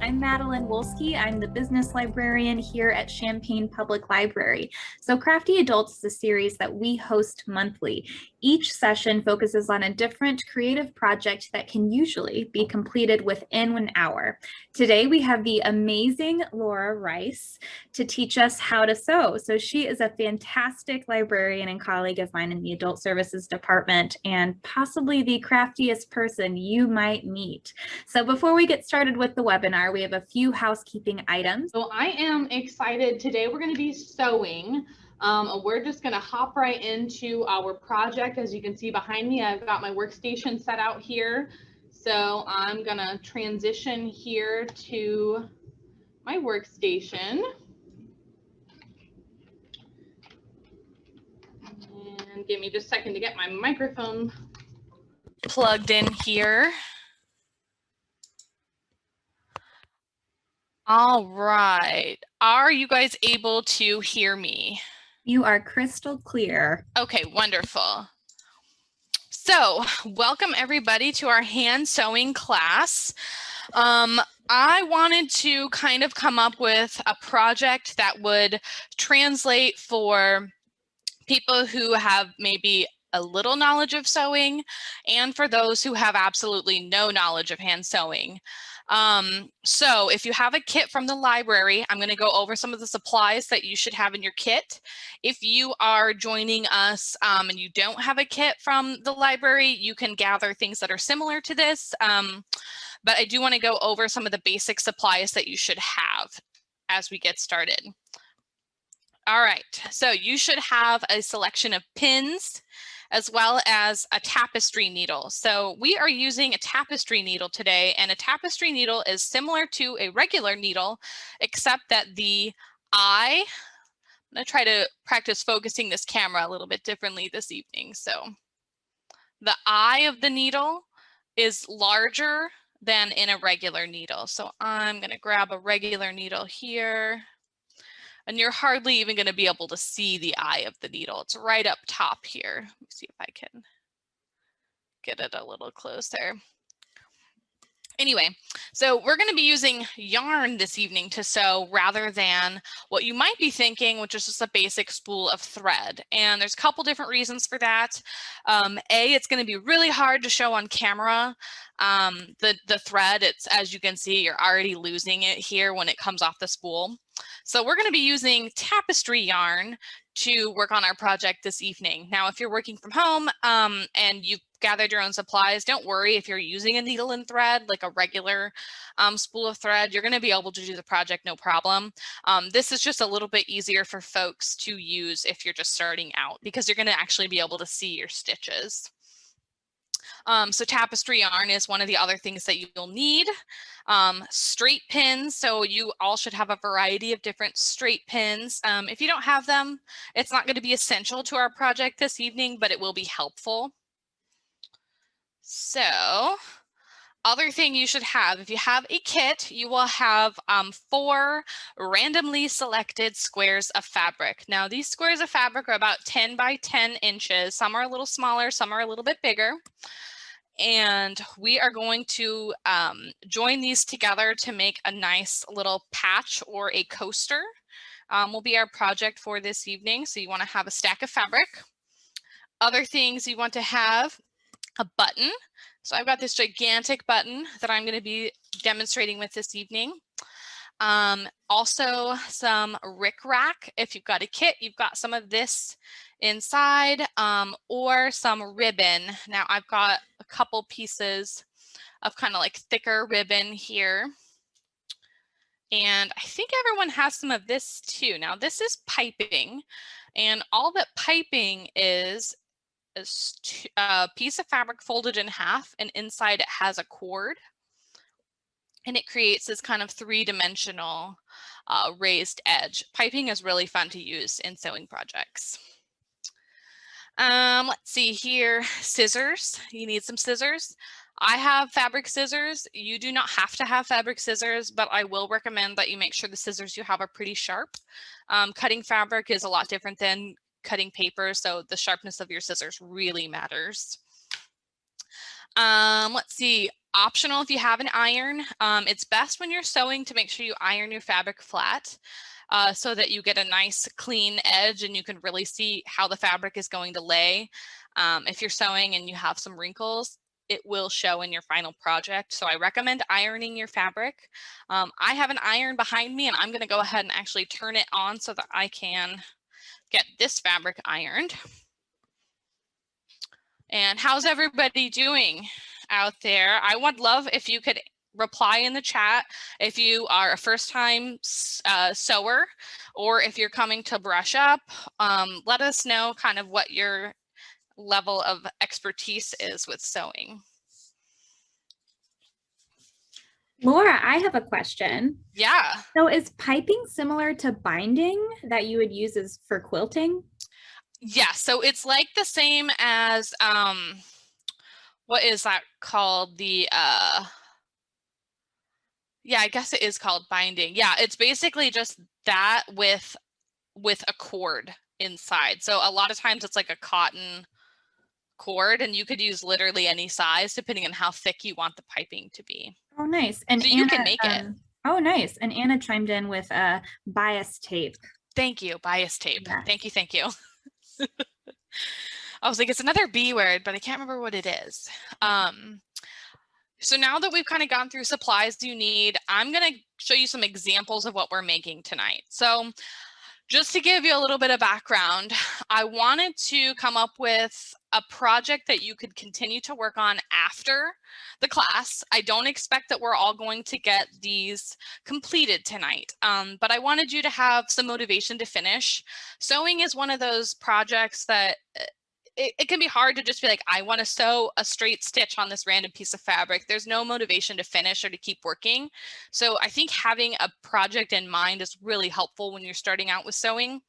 I'm Madeline Wolski. I'm the business librarian here at Champaign Public Library. So Crafty Adults is a series that we host monthly. Each session focuses on a different creative project that can usually be completed within an hour. Today we have the amazing Laura Rice to teach us how to sew. So she is a fantastic librarian and colleague of mine in the Adult Services Department and possibly the craftiest person you might meet. So before we get started with the webinar, we have a few housekeeping items. So I am excited. Today we're going to be sewing. We're just going to hop right into our project. As you can see behind me, I've got my workstation set out here. So I'm going to transition here to my workstation. And give me just a second to get my microphone plugged in here. All right. Are you guys able to hear me? You are crystal clear. Okay, wonderful. So welcome everybody to our hand sewing class. I wanted to kind of come up with a project that would translate for people who have maybe a little knowledge of sewing and for those who have absolutely no knowledge of hand sewing. So if you have a kit from the library, I'm going to go over some of the supplies that you should have in your kit. If you are joining us and you don't have a kit from the library, you can gather things that are similar to this. But I do want to go over some of the basic supplies that you should have as we get started. All right, so you should have a selection of pins as well as a tapestry needle. So we are using a tapestry needle today, and a tapestry needle is similar to a regular needle, except that the eye, I'm gonna try to practice focusing this camera a little bit differently this evening. So the eye of the needle is larger than in a regular needle. So I'm gonna grab a regular needle here. And you're hardly even going to be able to see the eye of the needle. It's right up top here. Let me see if I can get it a little closer. Anyway, so we're going to be using yarn this evening to sew rather than what you might be thinking, which is just a basic spool of thread. And there's a couple different reasons for that. It's going to be really hard to show on camera. The thread, it's, as you can see, you're already losing it here when it comes off the spool. So we're going to be using tapestry yarn to work on our project this evening. Now, if you're working from home and you've gathered your own supplies, don't worry if you're using a needle and thread, like a regular spool of thread, you're going to be able to do the project no problem. This is just a little bit easier for folks to use if you're just starting out because you're going to actually be able to see your stitches. So tapestry yarn is one of the other things that you'll need. Straight pins, so you all should have a variety of different straight pins. If you don't have them, it's not going to be essential to our project this evening, but it will be helpful. So, other thing you should have, if you have a kit, you will have 4 randomly selected squares of fabric. Now, these squares of fabric are about 10 by 10 inches. Some are a little smaller, some are a little bit bigger. And we are going to join these together to make a nice little patch or a coaster. Will be our project for this evening. So you want to have a stack of fabric. Other things you want to have a button. So I've got this gigantic button that I'm going to be demonstrating with this evening. Also some rickrack. If you've got a kit, you've got some of this inside or some ribbon. Now I've got a couple pieces of kind of like thicker ribbon here. And I think everyone has some of this too. Now this is piping, and all that piping is a piece of fabric folded in half, and inside it has a cord. And it creates this kind of 3-dimensional raised edge. Piping is really fun to use in sewing projects. Let's see here, scissors. You need some scissors. I have fabric scissors. You do not have to have fabric scissors, but I will recommend that you make sure the scissors you have are pretty sharp. Cutting fabric is a lot different than cutting paper, so the sharpness of your scissors really matters. Let's see. optional if you have an iron. It's best when you're sewing to make sure you iron your fabric flat so that you get a nice clean edge and you can really see how the fabric is going to lay. If you're sewing and you have some wrinkles, it will show in your final project. So I recommend ironing your fabric. I have an iron behind me and I'm going to go ahead and actually turn it on so that I can get this fabric ironed. And how's everybody doing out there? I would love if you could reply in the chat if you are a first-time sewer or if you're coming to brush up. Let us know kind of what your level of expertise is with sewing. Laura, I have a question. Yeah. So is piping similar to binding that you would use as for quilting? Yeah, so it's like the same as what is that called? The yeah, I guess it is called binding. Yeah, it's basically just that with a cord inside. So a lot of times it's like a cotton cord and you could use literally any size depending on how thick you want the piping to be. Oh, nice. And so Anna, you can make it. Oh, nice. And Anna chimed in with a bias tape. Thank you, bias tape. Yes. Thank you, thank you. I was like, it's another B word, but I can't remember what it is. So now that we've kind of gone through supplies you need, I'm going to show you some examples of what we're making tonight. So just to give you a little bit of background, I wanted to come up with a project that you could continue to work on after the class. I don't expect that we're all going to get these completed tonight, but I wanted you to have some motivation to finish. Sewing is one of those projects that it can be hard to just be like, I want to sew a straight stitch on this random piece of fabric. There's no motivation to finish or to keep working. So I think having a project in mind is really helpful when you're starting out with sewing.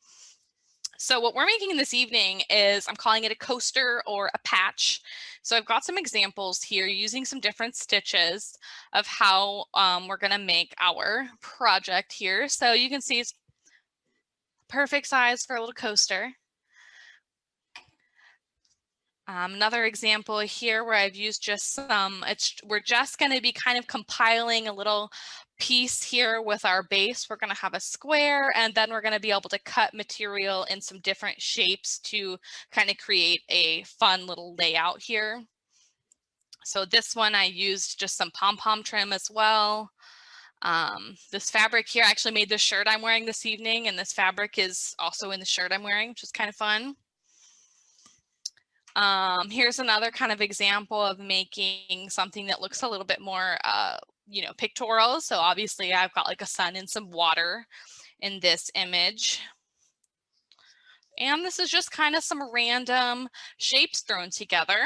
So what we're making this evening is, I'm calling it a coaster or a patch. So I've got some examples here using some different stitches of how we're going to make our project here. So you can see it's perfect size for a little coaster. Another example here where I've used just some, we're just going to be kind of compiling a little piece here with our base. We're going to have a square and then we're going to be able to cut material in some different shapes to kind of create a fun little layout here. So this one I used just some pom-pom trim as well. This fabric here, I actually made the shirt I'm wearing this evening, and this fabric is also in the shirt I'm wearing, which is kind of fun. Here's another kind of example of making something that looks a little bit more, you know, pictorial. So obviously I've got like a sun and some water in this image. And this is just kind of some random shapes thrown together.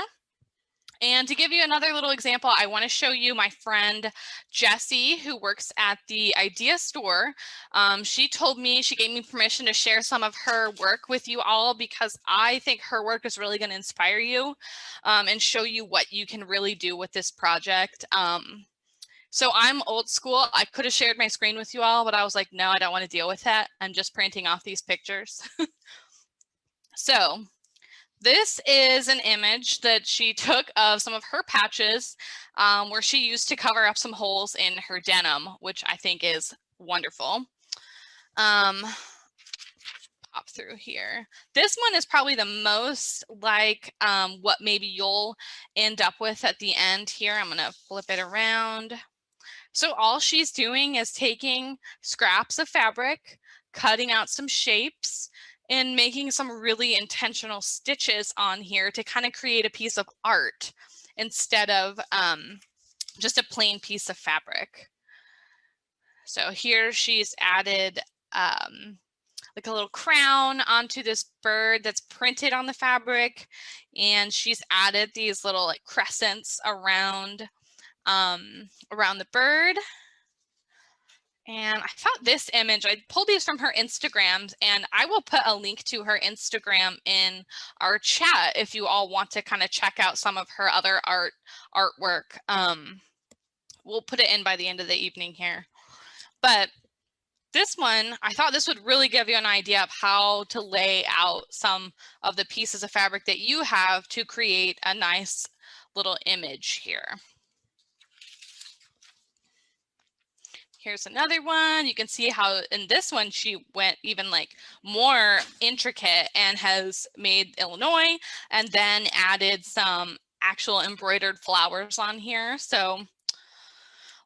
And to give you another little example, I want to show you my friend Jessie, who works at the Idea Store. She told me, she gave me permission to share some of her work with you all because I think her work is really going to inspire you and show you what you can really do with this project. So I'm old school. I could have shared my screen with you all, but I was like, no, I don't want to deal with that. I'm just printing off these pictures. So this is an image that she took of some of her patches where she used to cover up some holes in her denim, which I think is wonderful. Pop through here. This one is probably the most like what maybe you'll end up with at the end here. I'm going to flip it around. So all she's doing is taking scraps of fabric, cutting out some shapes, and making some really intentional stitches on here to kind of create a piece of art instead of just a plain piece of fabric. So here she's added like a little crown onto this bird that's printed on the fabric, and she's added these little like crescents around the bird. And I thought this image, I pulled these from her Instagrams, and I will put a link to her Instagram in our chat if you all want to kind of check out some of her other artwork. We'll put it in by the end of the evening here. But this one, I thought this would really give you an idea of how to lay out some of the pieces of fabric that you have to create a nice little image here. Here's another one. You can see how in this one she went even like more intricate and has made Illinois and then added some actual embroidered flowers on here. So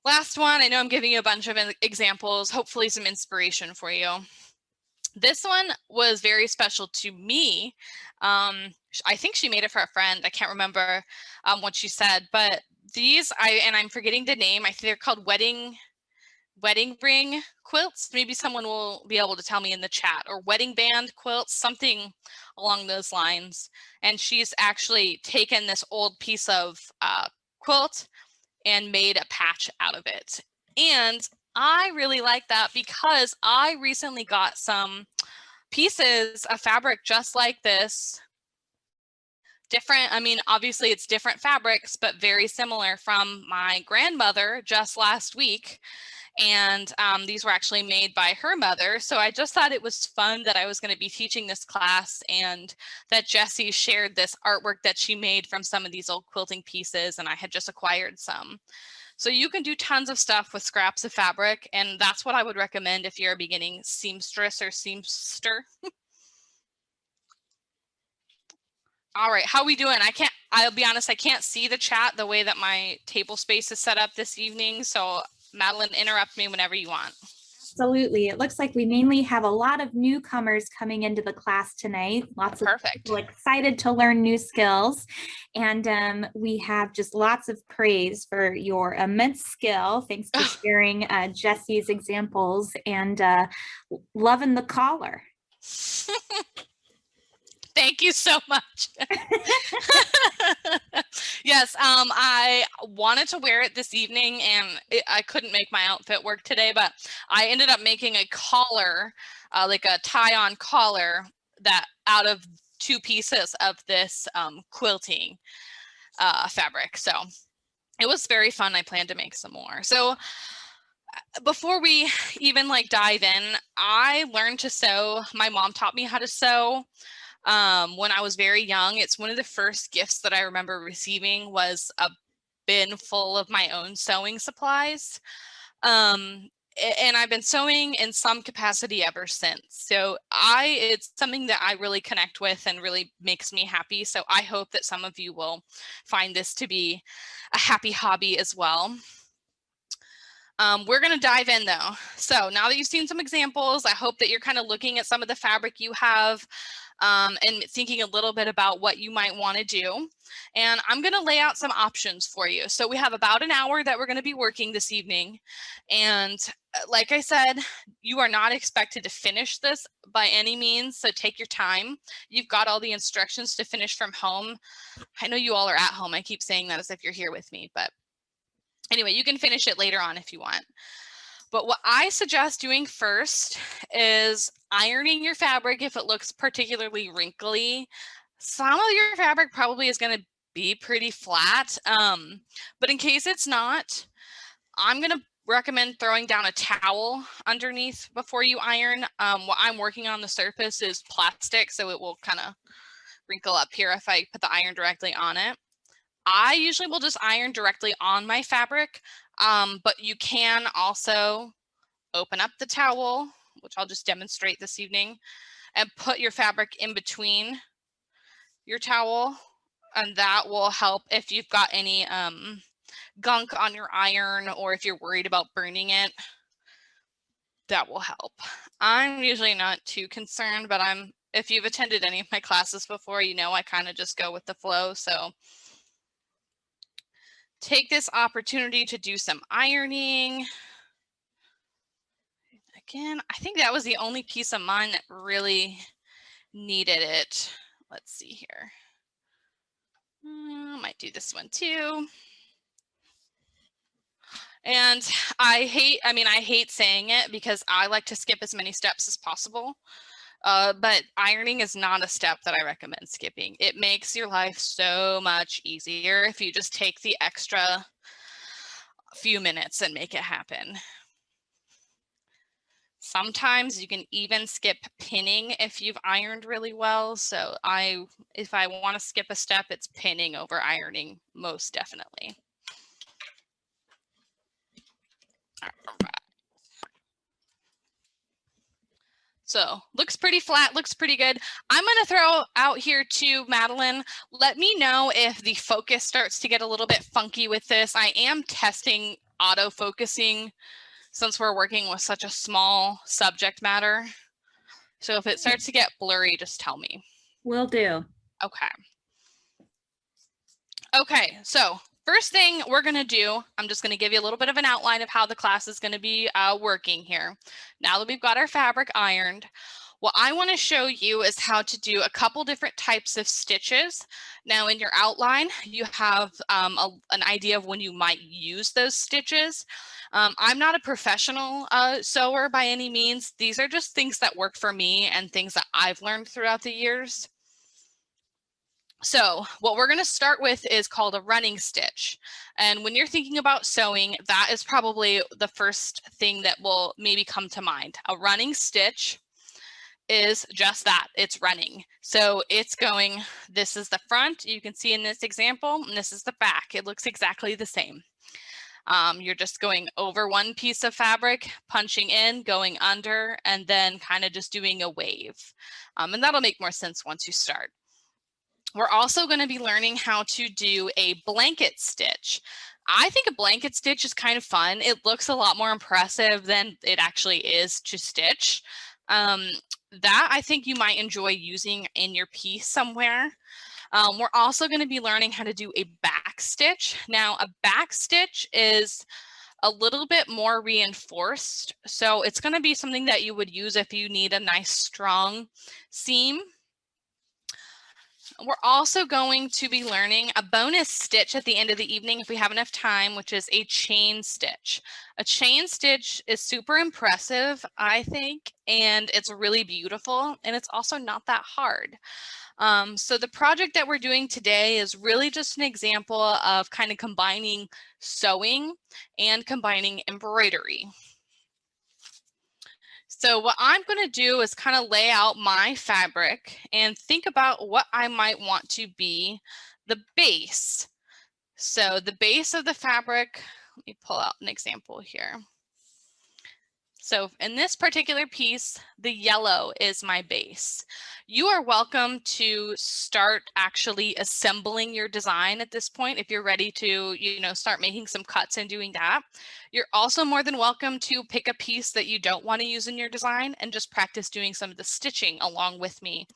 last one, I know I'm giving you a bunch of examples, hopefully some inspiration for you. This one was very special to me. I think she made it for a friend. I can't remember what she said, but these, I'm forgetting the name. I think they're called wedding ring quilts. Maybe someone will be able to tell me in the chat, or wedding band quilts, something along those lines. And she's actually taken this old piece of quilt and made a patch out of it. And I really like that because I recently got some pieces of fabric just like this. Different, I mean, obviously it's different fabrics, but very similar from my grandmother just last week. And these were actually made by her mother. So I just thought it was fun that I was going to be teaching this class and that Jessie shared this artwork that she made from some of these old quilting pieces, and I had just acquired some. So you can do tons of stuff with scraps of fabric, and that's what I would recommend if you're a beginning seamstress or seamster. All right, how are we doing? I'll be honest, I can't see the chat the way that my table space is set up this evening. So Madeline, interrupt me whenever you want. Absolutely. It looks like we mainly have a lot of newcomers coming into the class tonight. Lots of people excited to learn new skills. And we have just lots of praise for your immense skill. Thanks for sharing Jessie's examples and loving the collar. Thank you so much. Yes, I wanted to wear it this evening and I couldn't make my outfit work today, but I ended up making a collar, like a tie-on collar that out of 2 pieces of this quilting fabric. So it was very fun. I plan to make some more. So before we even like dive in, I learned to sew. My mom taught me how to sew. When I was very young. It's one of the first gifts that I remember receiving was a bin full of my own sewing supplies. And I've been sewing in some capacity ever since. So it's something that I really connect with and really makes me happy. So I hope that some of you will find this to be a happy hobby as well. We're going to dive in though. So now that you've seen some examples, I hope that you're kind of looking at some of the fabric you have and thinking a little bit about what you might want to do. And I'm going to lay out some options for you. So we have about an hour that we're going to be working this evening. And like I said, you are not expected to finish this by any means. So take your time. You've got all the instructions to finish from home. I know you all are at home. I keep saying that as if you're here with me, but anyway, you can finish it later on if you want. But what I suggest doing first is ironing your fabric if it looks particularly wrinkly. Some of your fabric probably is going to be pretty flat, but in case it's not, I'm going to recommend throwing down a towel underneath before you iron. What I'm working on the surface is plastic, so it will kind of wrinkle up here if I put the iron directly on it. I usually will just iron directly on my fabric, but you can also open up the towel, which I'll just demonstrate this evening, and put your fabric in between your towel, and that will help if you've got any gunk on your iron or if you're worried about burning it. That will help. I'm usually not too concerned, but if you've attended any of my classes before, you know I kind of just go with the flow. So take this opportunity to do some ironing. Again, I think that was the only piece of mine that really needed it. Let's see here. Might do this one too. And I hate saying it because I like to skip as many steps as possible. But ironing is not a step that I recommend skipping. It makes your life so much easier if you just take the extra few minutes and make it happen. Sometimes you can even skip pinning if you've ironed really well. So if I want to skip a step, it's pinning over ironing, most definitely. All right. So looks pretty flat, looks pretty good. I'm going to throw out here to Madeline. Let me know if the focus starts to get a little bit funky with this. I am testing auto focusing since we're working with such a small subject matter. So if it starts to get blurry, just tell me. Will do. Okay. Okay, so first thing we're going to do, I'm just going to give you a little bit of an outline of how the class is going to be working here. Now that we've got our fabric ironed, what I want to show you is how to do a couple different types of stitches. Now in your outline, you have an idea of when you might use those stitches. I'm not a professional sewer by any means. These are just things that work for me and things that I've learned throughout the years. So what we're going to start with is called a running stitch. And when you're thinking about sewing, that is probably the first thing that will maybe come to mind. A running stitch is just that, it's running. So it's going, this is the front, you can see in this example, and this is the back. It looks exactly the same. You're just going over one piece of fabric, punching in, going under, and then kind of just doing a wave. And that'll make more sense once you start. We're also going to be learning how to do a blanket stitch. I think a blanket stitch is kind of fun. It looks a lot more impressive than it actually is to stitch. That I think you might enjoy using in your piece somewhere. We're also going to be learning how to do a back stitch. Now, a back stitch is a little bit more reinforced. So it's going to be something that you would use if you need a nice strong seam. We're also going to be learning a bonus stitch at the end of the evening if we have enough time, which is a chain stitch. A chain stitch is super impressive, I think, and it's really beautiful, and it's also not that hard. So the project that we're doing today is really just an example of kind of combining sewing and combining embroidery. So what I'm going to do is kind of lay out my fabric and think about what I might want to be the base. So the base of the fabric, let me pull out an example here. So in this particular piece, the yellow is my base. You are welcome to start actually assembling your design at this point if you're ready to, start making some cuts and doing that. You're also more than welcome to pick a piece that you don't want to use in your design and just practice doing some of the stitching along with me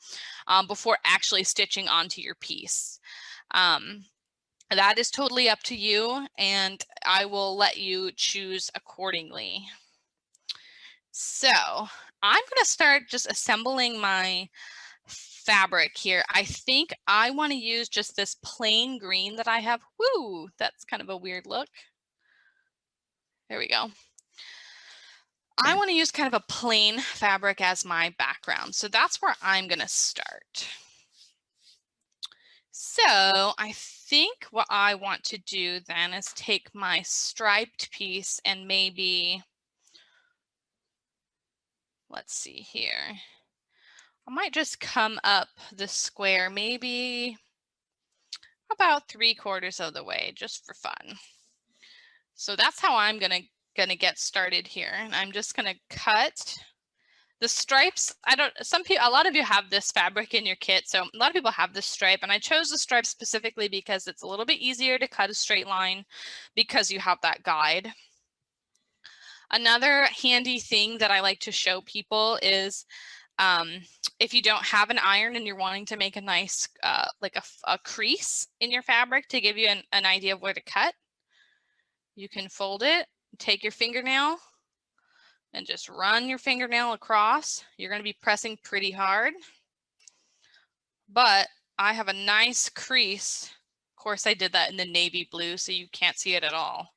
before actually stitching onto your piece. That is totally up to you, and I will let you choose accordingly. So I'm going to start just assembling my fabric here. I think I want to use just this plain green that I have. Woo, that's kind of a weird look. There we go. I want to use kind of a plain fabric as my background. So that's where I'm going to start. So I think what I want to do then is take my striped piece and maybe, let's see here. I might just come up the square, maybe about 3/4 of the way, just for fun. So that's how I'm gonna get started here. And I'm just gonna cut the stripes. A lot of you have this fabric in your kit, so a lot of people have this stripe, and I chose the stripe specifically because it's a little bit easier to cut a straight line because you have that guide. Another handy thing that I like to show people is if you don't have an iron and you're wanting to make a nice, like a crease in your fabric to give you an idea of where to cut, you can fold it, take your fingernail, and just run your fingernail across. You're going to be pressing pretty hard, but I have a nice crease. Of course, I did that in the navy blue, so you can't see it at all.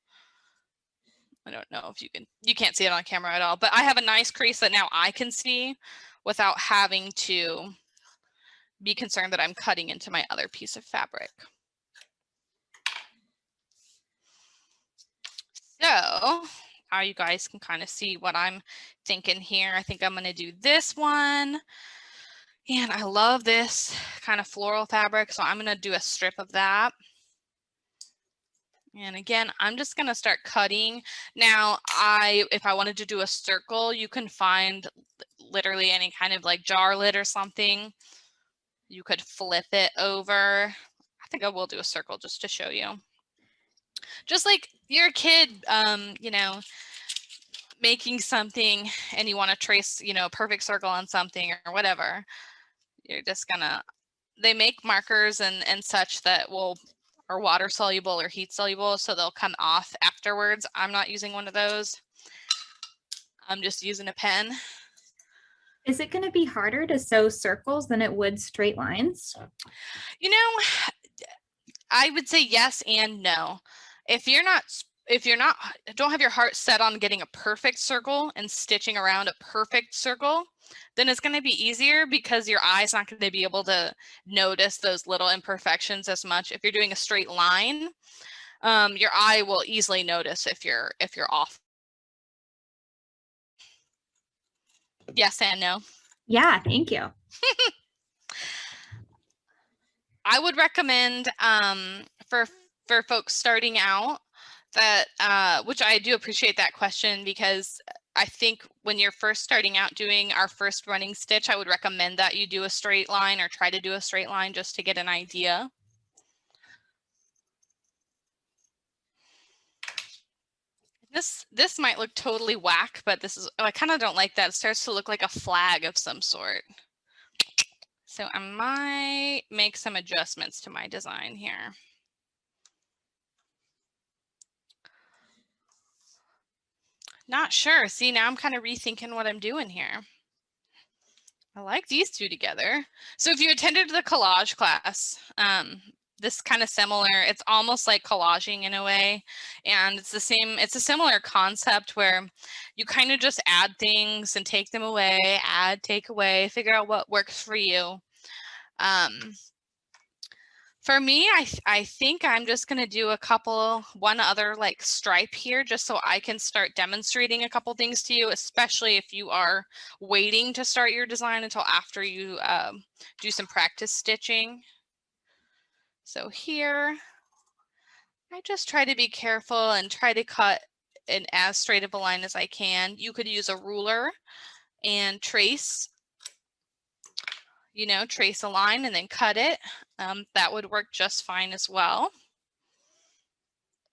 I don't know if you can't see it on camera at all, but I have a nice crease that now I can see without having to be concerned that I'm cutting into my other piece of fabric. So you guys can kind of see what I'm thinking here. I think I'm going to do this one. And I love this kind of floral fabric, so I'm going to do a strip of that. And again, I'm just going to start cutting. Now, if I wanted to do a circle, you can find literally any kind of like jar lid or something. You could flip it over. I think I will do a circle just to show you. Just like you're a kid, you know, making something and you want to trace, you know, a perfect circle on something or whatever. You're just gonna, they make markers and such that are water soluble or heat soluble, so they'll come off afterwards. I'm not using one of those. I'm just using a pen. Is it going to be harder to sew circles than it would straight lines? You know, I would say yes and no. If you're not don't have your heart set on getting a perfect circle and stitching around a perfect circle, then it's going to be easier because your eye's not going to be able to notice those little imperfections as much. If you're doing a straight line, your eye will easily notice if you're off. Yes and no. Yeah, thank you. I would recommend for folks starting out that, which I do appreciate that question, because I think when you're first starting out doing our first running stitch, I would recommend that you do a straight line or try to do a straight line just to get an idea. This might look totally whack, but I kind of don't like that. It starts to look like a flag of some sort. So I might make some adjustments to my design here. Not sure. See, now I'm kind of rethinking what I'm doing here. I like these two together. So if you attended the collage class, this kind of similar, it's almost like collaging in a way. And it's a similar concept where you kind of just add things and take them away, add, take away, figure out what works for you. For me, I think I'm just going to do one other like stripe here, just so I can start demonstrating a couple things to you, especially if you are waiting to start your design until after you do some practice stitching. So here, I just try to be careful and try to cut in as straight of a line as I can. You could use a ruler and trace a line and then cut it. That would work just fine as well.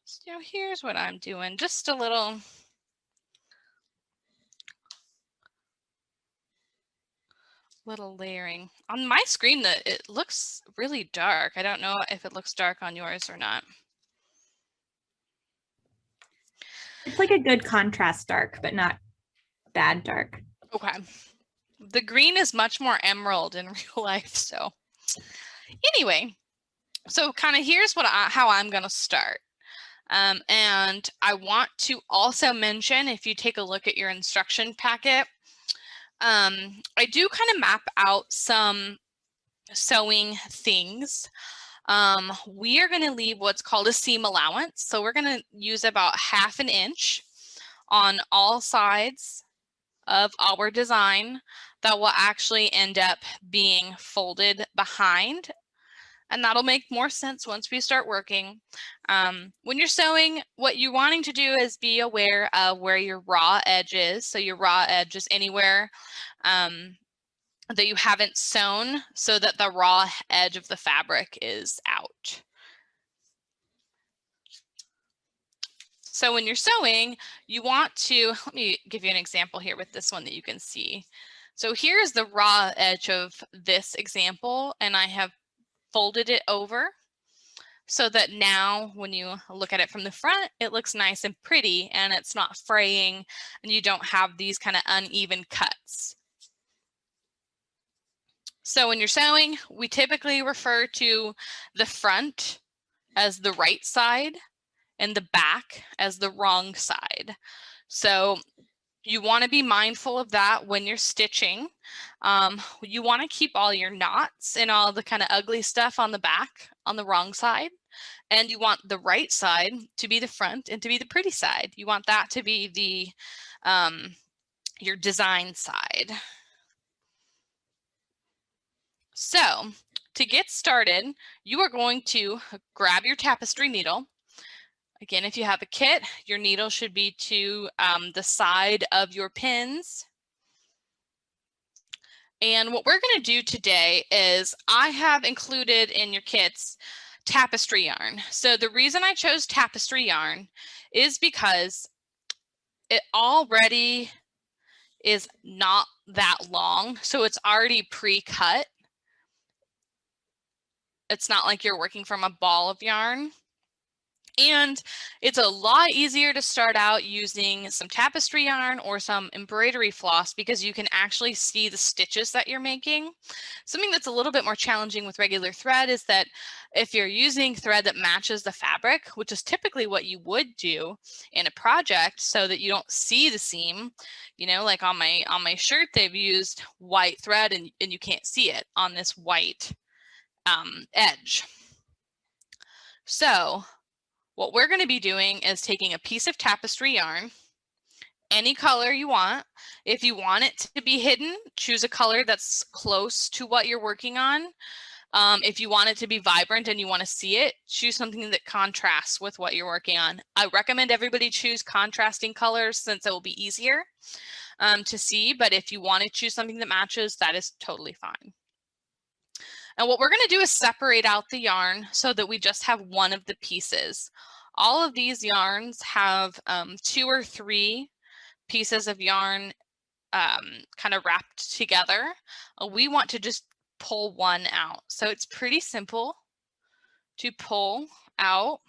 So here's what I'm doing, just a little layering. On my screen, it looks really dark. I don't know if it looks dark on yours or not. It's like a good contrast dark, but not bad dark. Okay. The green is much more emerald in real life. So anyway, so kind of here's how I'm going to start. And I want to also mention, if you take a look at your instruction packet, I do kind of map out some sewing things. We are going to leave what's called a seam allowance. So we're going to use about 1/2 inch on all sides of our design that will actually end up being folded behind. And that'll make more sense once we start working. When you're sewing, what you're wanting to do is be aware of where your raw edge is. So your raw edge is anywhere that you haven't sewn, so that the raw edge of the fabric is out. So when you're sewing, you want to, let me give you an example here with this one that you can see. So here's the raw edge of this example, and I have folded it over so that now when you look at it from the front, it looks nice and pretty and it's not fraying and you don't have these kind of uneven cuts. So when you're sewing, we typically refer to the front as the right side and the back as the wrong side. So you want to be mindful of that when you're stitching. You want to keep all your knots and all the kind of ugly stuff on the back on the wrong side. And you want the right side to be the front and to be the pretty side. You want that to be the your design side. So to get started, you are going to grab your tapestry needle. Again, if you have a kit, your needle should be to the side of your pins. And what we're going to do today is I have included in your kits tapestry yarn. So the reason I chose tapestry yarn is because it already is not that long. So it's already pre-cut. It's not like you're working from a ball of yarn. And it's a lot easier to start out using some tapestry yarn or some embroidery floss because you can actually see the stitches that you're making. Something that's a little bit more challenging with regular thread is that if you're using thread that matches the fabric, which is typically what you would do in a project so that you don't see the seam, you know, like on my shirt, they've used white thread and you can't see it on this white edge. So what we're going to be doing is taking a piece of tapestry yarn, any color you want. If you want it to be hidden, choose a color that's close to what you're working on. If you want it to be vibrant and you want to see it, choose something that contrasts with what you're working on. I recommend everybody choose contrasting colors since it will be easier to see, but if you want to choose something that matches, that is totally fine. And what we're going to do is separate out the yarn so that we just have one of the pieces. All of these yarns have 2 or 3 pieces of yarn kind of wrapped together. We want to just pull one out. So it's pretty simple to pull out.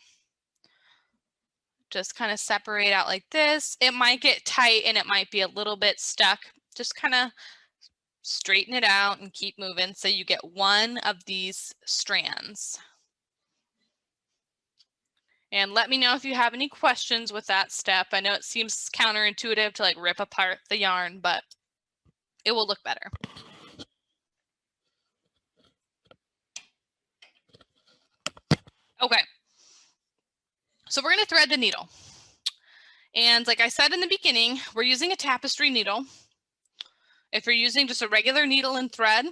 Just kind of separate out like this. It might get tight and it might be a little bit stuck. Just kind of straighten it out and keep moving so you get one of these strands. And let me know if you have any questions with that step. I know it seems counterintuitive to like rip apart the yarn, but it will look better. Okay, so we're going to thread the needle. And like I said in the beginning, we're using a tapestry needle. If you're using just a regular needle and thread,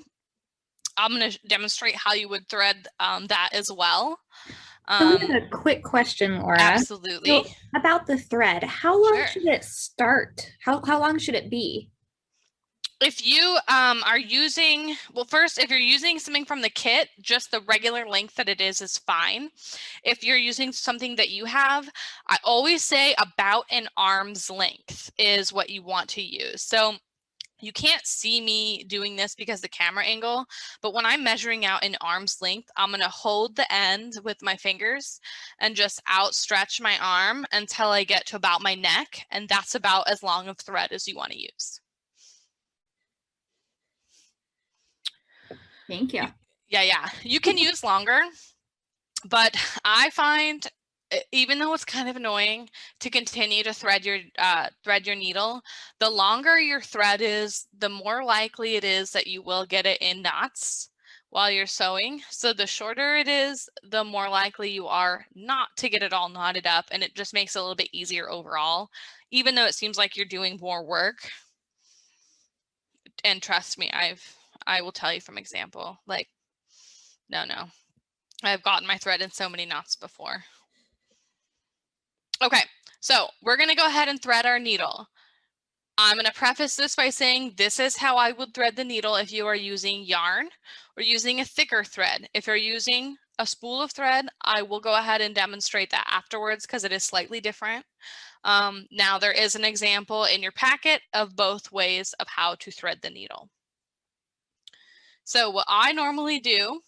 I'm going to demonstrate how you would thread that as well. So we have a quick question, Laura. Absolutely. So about the thread, how long Sure. should it start? How long should it be? If you are using, well, first, if you're using something from the kit, just the regular length that it is fine. If you're using something that you have, I always say about an arm's length is what you want to use. So you can't see me doing this because the camera angle, but when I'm measuring out an arm's length, I'm going to hold the end with my fingers and just outstretch my arm until I get to about my neck. And that's about as long of thread as you want to use. Thank you. Yeah. You can use longer, but I find even though it's kind of annoying to continue to thread your needle, the longer your thread is, the more likely it is that you will get it in knots while you're sewing. So the shorter it is, the more likely you are not to get it all knotted up, and it just makes it a little bit easier overall, even though it seems like you're doing more work. And trust me, I will tell you from example, like, no, I've gotten my thread in so many knots before. Okay, so we're going to go ahead and thread our needle. I'm going to preface this by saying this is how I would thread the needle if you are using yarn or using a thicker thread. If you're using a spool of thread, I will go ahead and demonstrate that afterwards because it is slightly different. Now there is an example in your packet of both ways of how to thread the needle. So what I normally do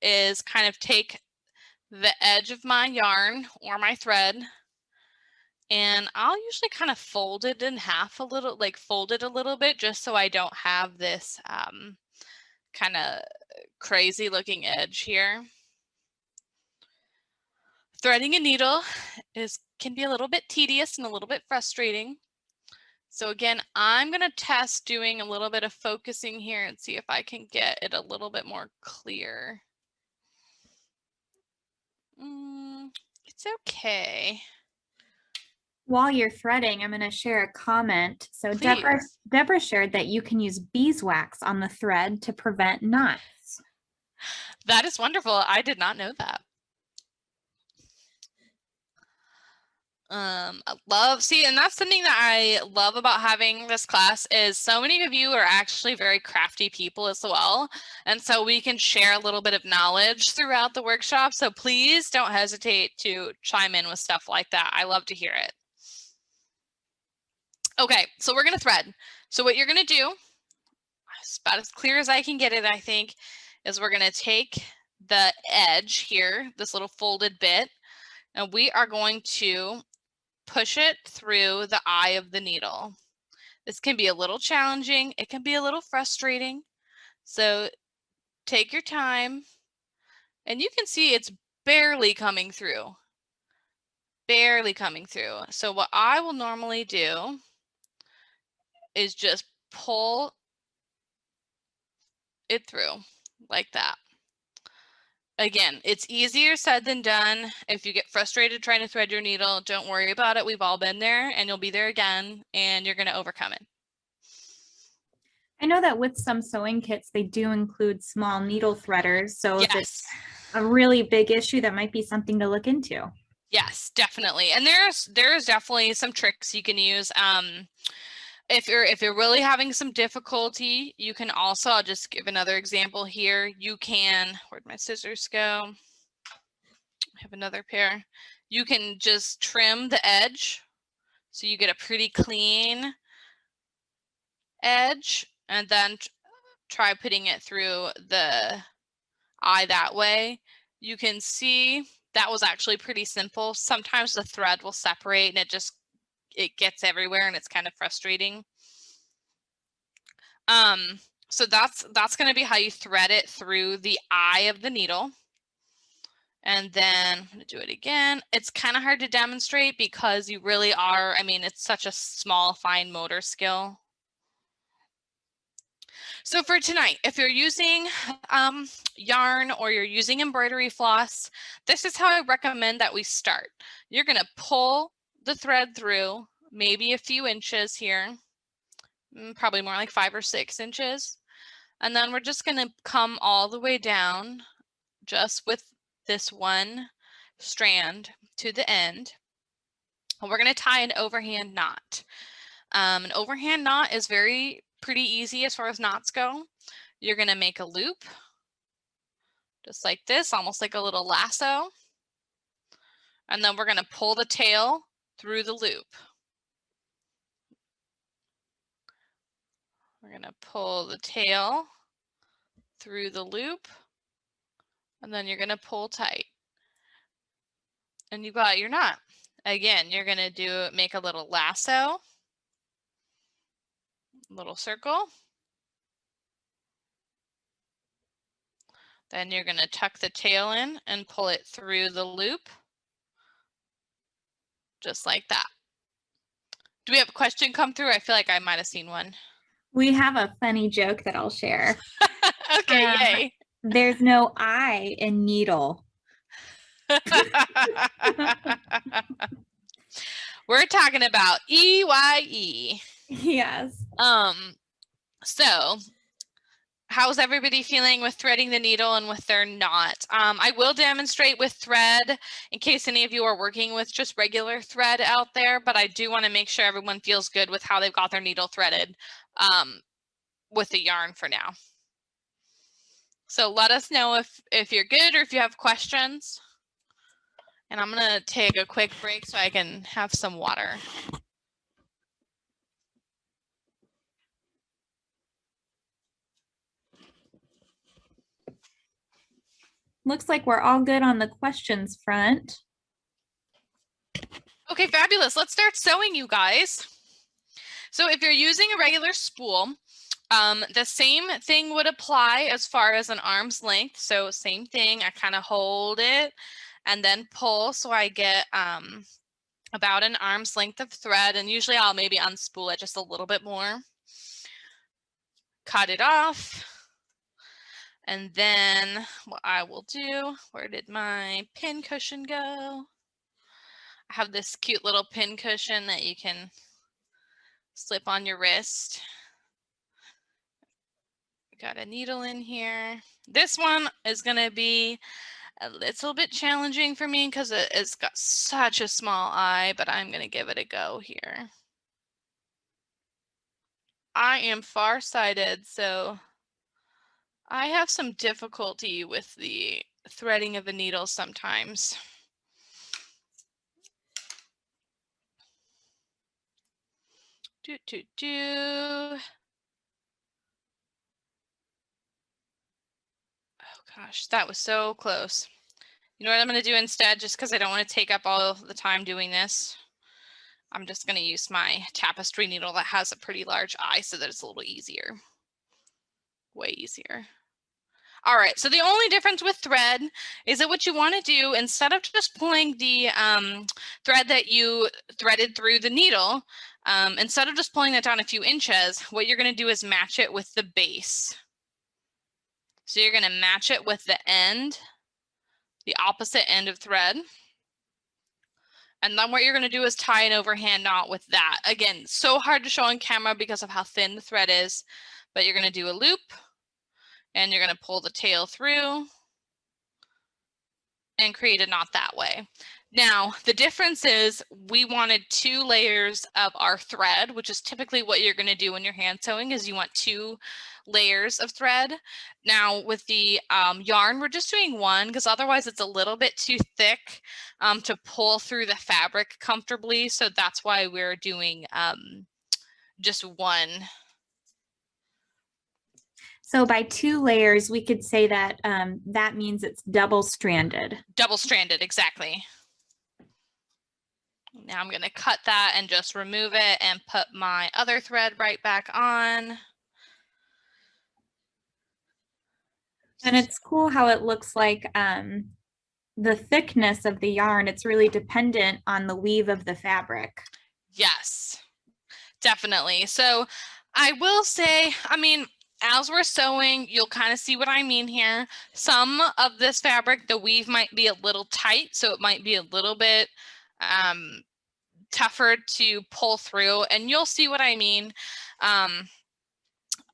is kind of take the edge of my yarn or my thread, and I'll usually kind of fold it in half a little, like fold it a little bit, just so I don't have this kind of crazy looking edge here. Threading a needle can be a little bit tedious and a little bit frustrating. So again, I'm going to test doing a little bit of focusing here and see if I can get it a little bit more clear. It's okay. While you're threading, I'm going to share a comment. So Deborah shared that you can use beeswax on the thread to prevent knots. That is wonderful. I did not know that. And that's something that I love about having this class is so many of you are actually very crafty people as well. And so we can share a little bit of knowledge throughout the workshop. So please don't hesitate to chime in with stuff like that. I love to hear it. Okay, so we're gonna thread. So what you're gonna do, it's about as clear as I can get it, I think, is we're gonna take the edge here, this little folded bit, and we are going to push it through the eye of the needle. This can be a little challenging. It can be a little frustrating. So take your time, and you can see it's barely coming through. Barely coming through. So what I will normally do is just pull it through like that. Again, it's easier said than done. If you get frustrated trying to thread your needle, don't worry about it. We've all been there, and you'll be there again, and you're going to overcome it. I know that with some sewing kits, they do include small needle threaders. So if it's a really big issue, that might be something to look into. Yes, definitely. And there's definitely some tricks you can use. If you're really having some difficulty, you can also, I'll just give another example here. You can, where'd my scissors go? I have another pair. You can just trim the edge so you get a pretty clean edge, and then try putting it through the eye that way. You can see that was actually pretty simple. Sometimes the thread will separate and it gets everywhere, and it's kind of frustrating. So that's going to be how you thread it through the eye of the needle. And then I'm going to do it again. It's kind of hard to demonstrate because you really are, I mean, it's such a small, fine motor skill. So for tonight, if you're using yarn or you're using embroidery floss, this is how I recommend that we start. You're going to pull the thread through maybe a few inches here, probably more like 5 or 6 inches. And then we're just going to come all the way down just with this one strand to the end. And we're going to tie an overhand knot. An overhand knot is pretty easy as far as knots go. You're going to make a loop just like this, almost like a little lasso. And then we're going to pull the tail through the loop. We're going to pull the tail through the loop, and then you're going to pull tight. And you've got your knot. Again, you're going to make a little lasso, little circle. Then you're going to tuck the tail in and pull it through the loop, just like that. Do we have a question come through? I feel like I might have seen one. We have a funny joke that I'll share. Okay, yay. There's no I in needle. We're talking about EYE. Yes. So how's everybody feeling with threading the needle and with their knot? I will demonstrate with thread in case any of you are working with just regular thread out there, but I do want to make sure everyone feels good with how they've got their needle threaded with the yarn for now. So let us know if you're good or if you have questions. And I'm going to take a quick break so I can have some water. Looks like we're all good on the questions front. Okay, fabulous. Let's start sewing, you guys. So if you're using a regular spool, the same thing would apply as far as an arm's length. So same thing, I kind of hold it and then pull so I get about an arm's length of thread, and usually I'll maybe unspool it just a little bit more. Cut it off. And then what I will do, where did my pin cushion go? I have this cute little pin cushion that you can slip on your wrist. Got a needle in here. This one is going to be a little bit challenging for me because it's got such a small eye, but I'm going to give it a go here. I am farsighted, so I have some difficulty with the threading of a needle sometimes. Oh gosh, that was so close. You know what I'm going to do instead, just because I don't want to take up all of the time doing this? I'm just going to use my tapestry needle that has a pretty large eye so that it's a little easier. Way easier. All right, so the only difference with thread is that what you want to do, instead of just pulling the thread that you threaded through the needle, instead of just pulling that down a few inches, what you're going to do is match it with the base. So you're going to match it with the end, the opposite end of thread. And then what you're going to do is tie an overhand knot with that. Again, so hard to show on camera because of how thin the thread is, but you're going to do a loop and you're going to pull the tail through and create a knot that way. Now, the difference is we wanted 2 layers of our thread, which is typically what you're going to do when you're hand sewing, is you want 2 layers of thread. Now, with the yarn, we're just doing 1 because otherwise it's a little bit too thick to pull through the fabric comfortably. So that's why we're doing just 1. So by 2 layers, we could say that that means it's double-stranded. Double-stranded, exactly. Now I'm going to cut that and just remove it and put my other thread right back on. And it's cool how it looks like the thickness of the yarn, it's really dependent on the weave of the fabric. Yes, definitely. So I will say, I mean, as we're sewing, you'll kind of see what I mean here. Some of this fabric, the weave might be a little tight, so it might be a little bit tougher to pull through, and you'll see what I mean.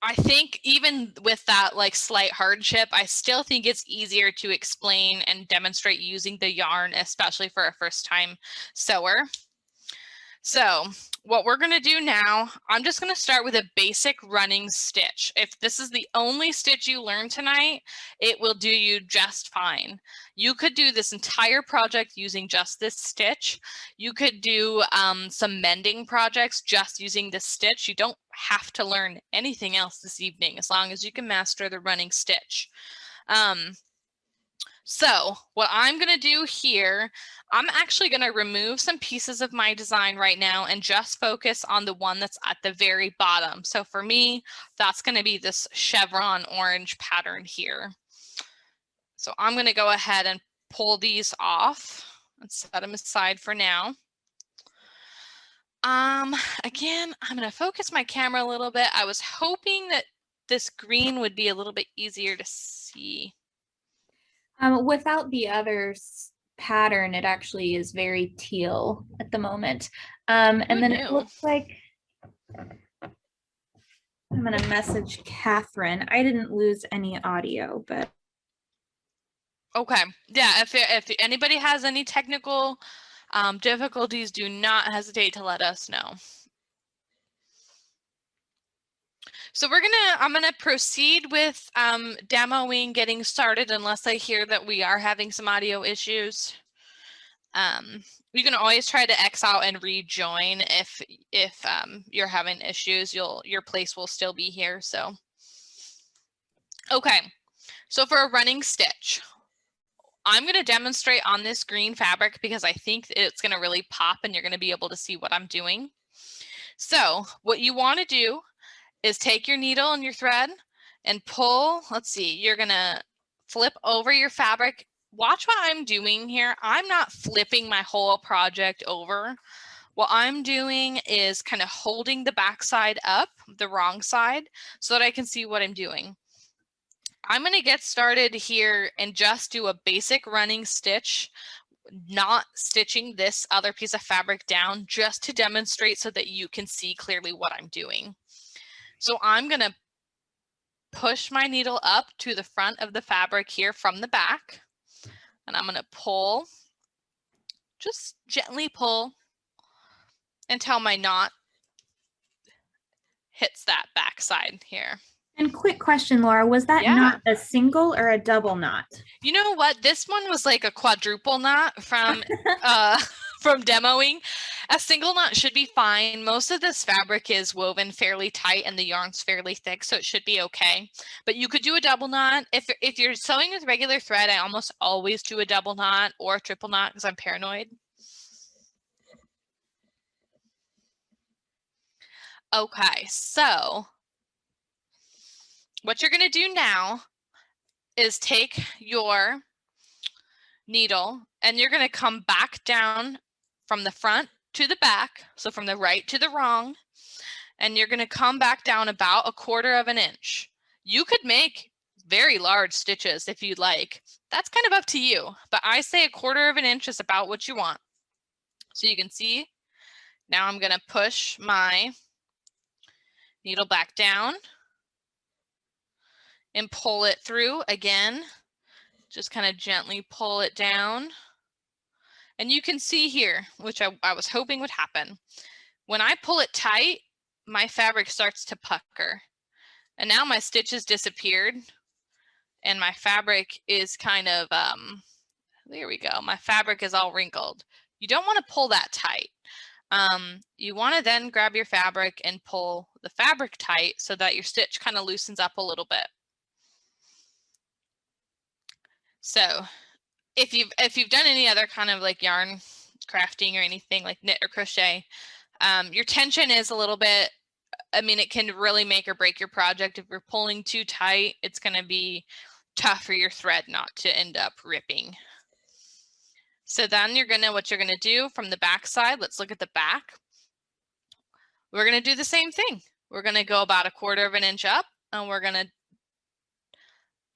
I think even with that like slight hardship, I still think it's easier to explain and demonstrate using the yarn, especially for a first time sewer. So what we're going to do now, I'm just going to start with a basic running stitch. If this is the only stitch you learn tonight, it will do you just fine. You could do this entire project using just this stitch. You could do some mending projects just using this stitch. You don't have to learn anything else this evening as long as you can master the running stitch. So what I'm going to do here, I'm actually going to remove some pieces of my design right now and just focus on the one that's at the very bottom. So for me, that's going to be this chevron orange pattern here. So I'm going to go ahead and pull these off and set them aside for now. Again, I'm going to focus my camera a little bit. I was hoping that this green would be a little bit easier to see. Without the other pattern, it actually is very teal at the moment. And then it looks like I'm going to message Catherine. I didn't lose any audio, but. Okay. Yeah, if anybody has any technical difficulties, do not hesitate to let us know. So I'm gonna proceed with demoing, getting started, unless I hear that we are having some audio issues. You can always try to X out and rejoin if you're having issues. Your place will still be here. So, okay. So for a running stitch, I'm going to demonstrate on this green fabric because I think it's going to really pop and you're going to be able to see what I'm doing. So what you want to do is take your needle and your thread and pull. Let's see, you're going to flip over your fabric. Watch what I'm doing here. I'm not flipping my whole project over. What I'm doing is kind of holding the back side up, the wrong side, so that I can see what I'm doing. I'm going to get started here and just do a basic running stitch, not stitching this other piece of fabric down, just to demonstrate so that you can see clearly what I'm doing. So I'm going to push my needle up to the front of the fabric here from the back. And I'm going to pull, just gently pull until my knot hits that back side here. And quick question, Laura, was that knot a single or a double knot? You know what? This one was like a quadruple knot from from demoing. A single knot should be fine. Most of this fabric is woven fairly tight and the yarn's fairly thick, so it should be okay. But you could do a double knot. If you're sewing with regular thread, I almost always do a double knot or a triple knot because I'm paranoid. Okay, so what you're going to do now is take your needle and you're going to come back down from the front to the back, so from the right to the wrong, and you're going to come back down about 1/4 of an inch. You could make very large stitches if you'd like. That's kind of up to you, but I say 1/4 of an inch is about what you want. So you can see, now I'm going to push my needle back down and pull it through again. Just kind of gently pull it down. And you can see here, which I was hoping would happen. When I pull it tight, my fabric starts to pucker. And now my stitches disappeared and my fabric is kind of, there we go. My fabric is all wrinkled. You don't want to pull that tight. You want to then grab your fabric and pull the fabric tight so that your stitch kind of loosens up a little bit. So if you've done any other kind of like yarn crafting or anything like knit or crochet, your tension is a little bit, I mean, it can really make or break your project. If you're pulling too tight, it's going to be tough for your thread not to end up ripping. So then what you're going to do from the back side, let's look at the back. We're going to do the same thing. We're going to go about 1/4 of an inch up and we're going to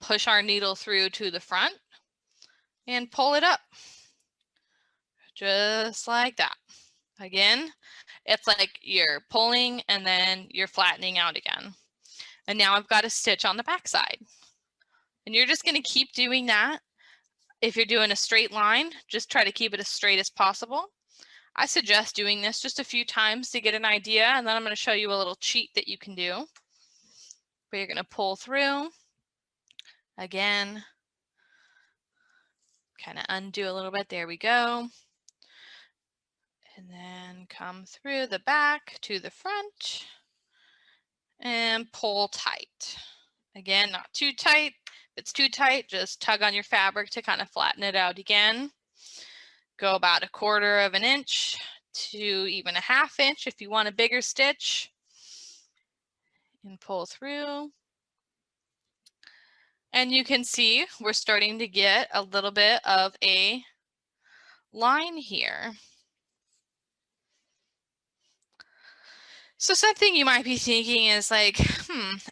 push our needle through to the front and pull it up. Just like that. Again, it's like you're pulling and then you're flattening out again. And now I've got a stitch on the back side. And you're just going to keep doing that. If you're doing a straight line, just try to keep it as straight as possible. I suggest doing this just a few times to get an idea, and then I'm going to show you a little cheat that you can do. But you're going to pull through. Again, kind of undo a little bit. There we go. And then come through the back to the front and pull tight. Again, not too tight. If it's too tight, just tug on your fabric to kind of flatten it out again. Go about 1/4 of an inch to even 1/2 inch if you want a bigger stitch. And pull through. And you can see we're starting to get a little bit of a line here. So something you might be thinking is like,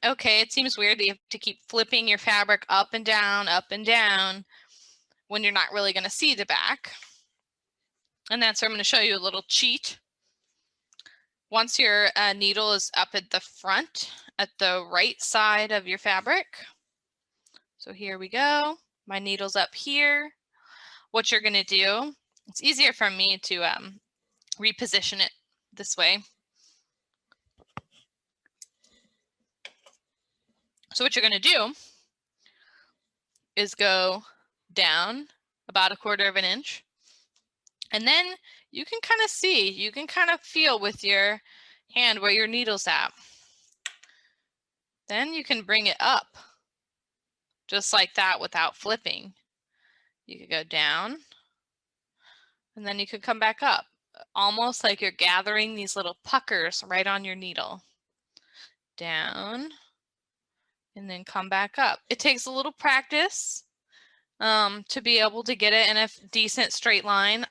okay, it seems weird that you have to keep flipping your fabric up and down when you're not really going to see the back. And that's where I'm going to show you a little cheat. Once your needle is up at the front, at the right side of your fabric. So here we go. My needle's up here. What you're going to do, it's easier for me to reposition it this way. So what you're going to do is go down about 1/4 of an inch. And then you can kind of see, you can kind of feel with your hand where your needle's at. Then you can bring it up just like that without flipping. You could go down and then you could come back up, almost like you're gathering these little puckers right on your needle. Down. And then come back up. It takes a little practice to be able to get it in a decent straight line.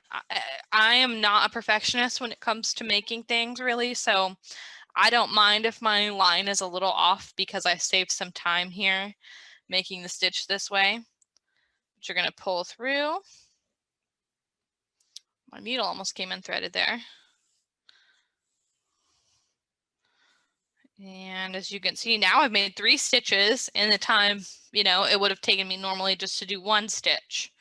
I am not a perfectionist when it comes to making things really, so I don't mind if my line is a little off because I saved some time here making the stitch this way. But you're going to pull through. My needle almost came unthreaded there. And as you can see, now I've made 3 stitches in the time, it would have taken me normally just to do 1 stitch.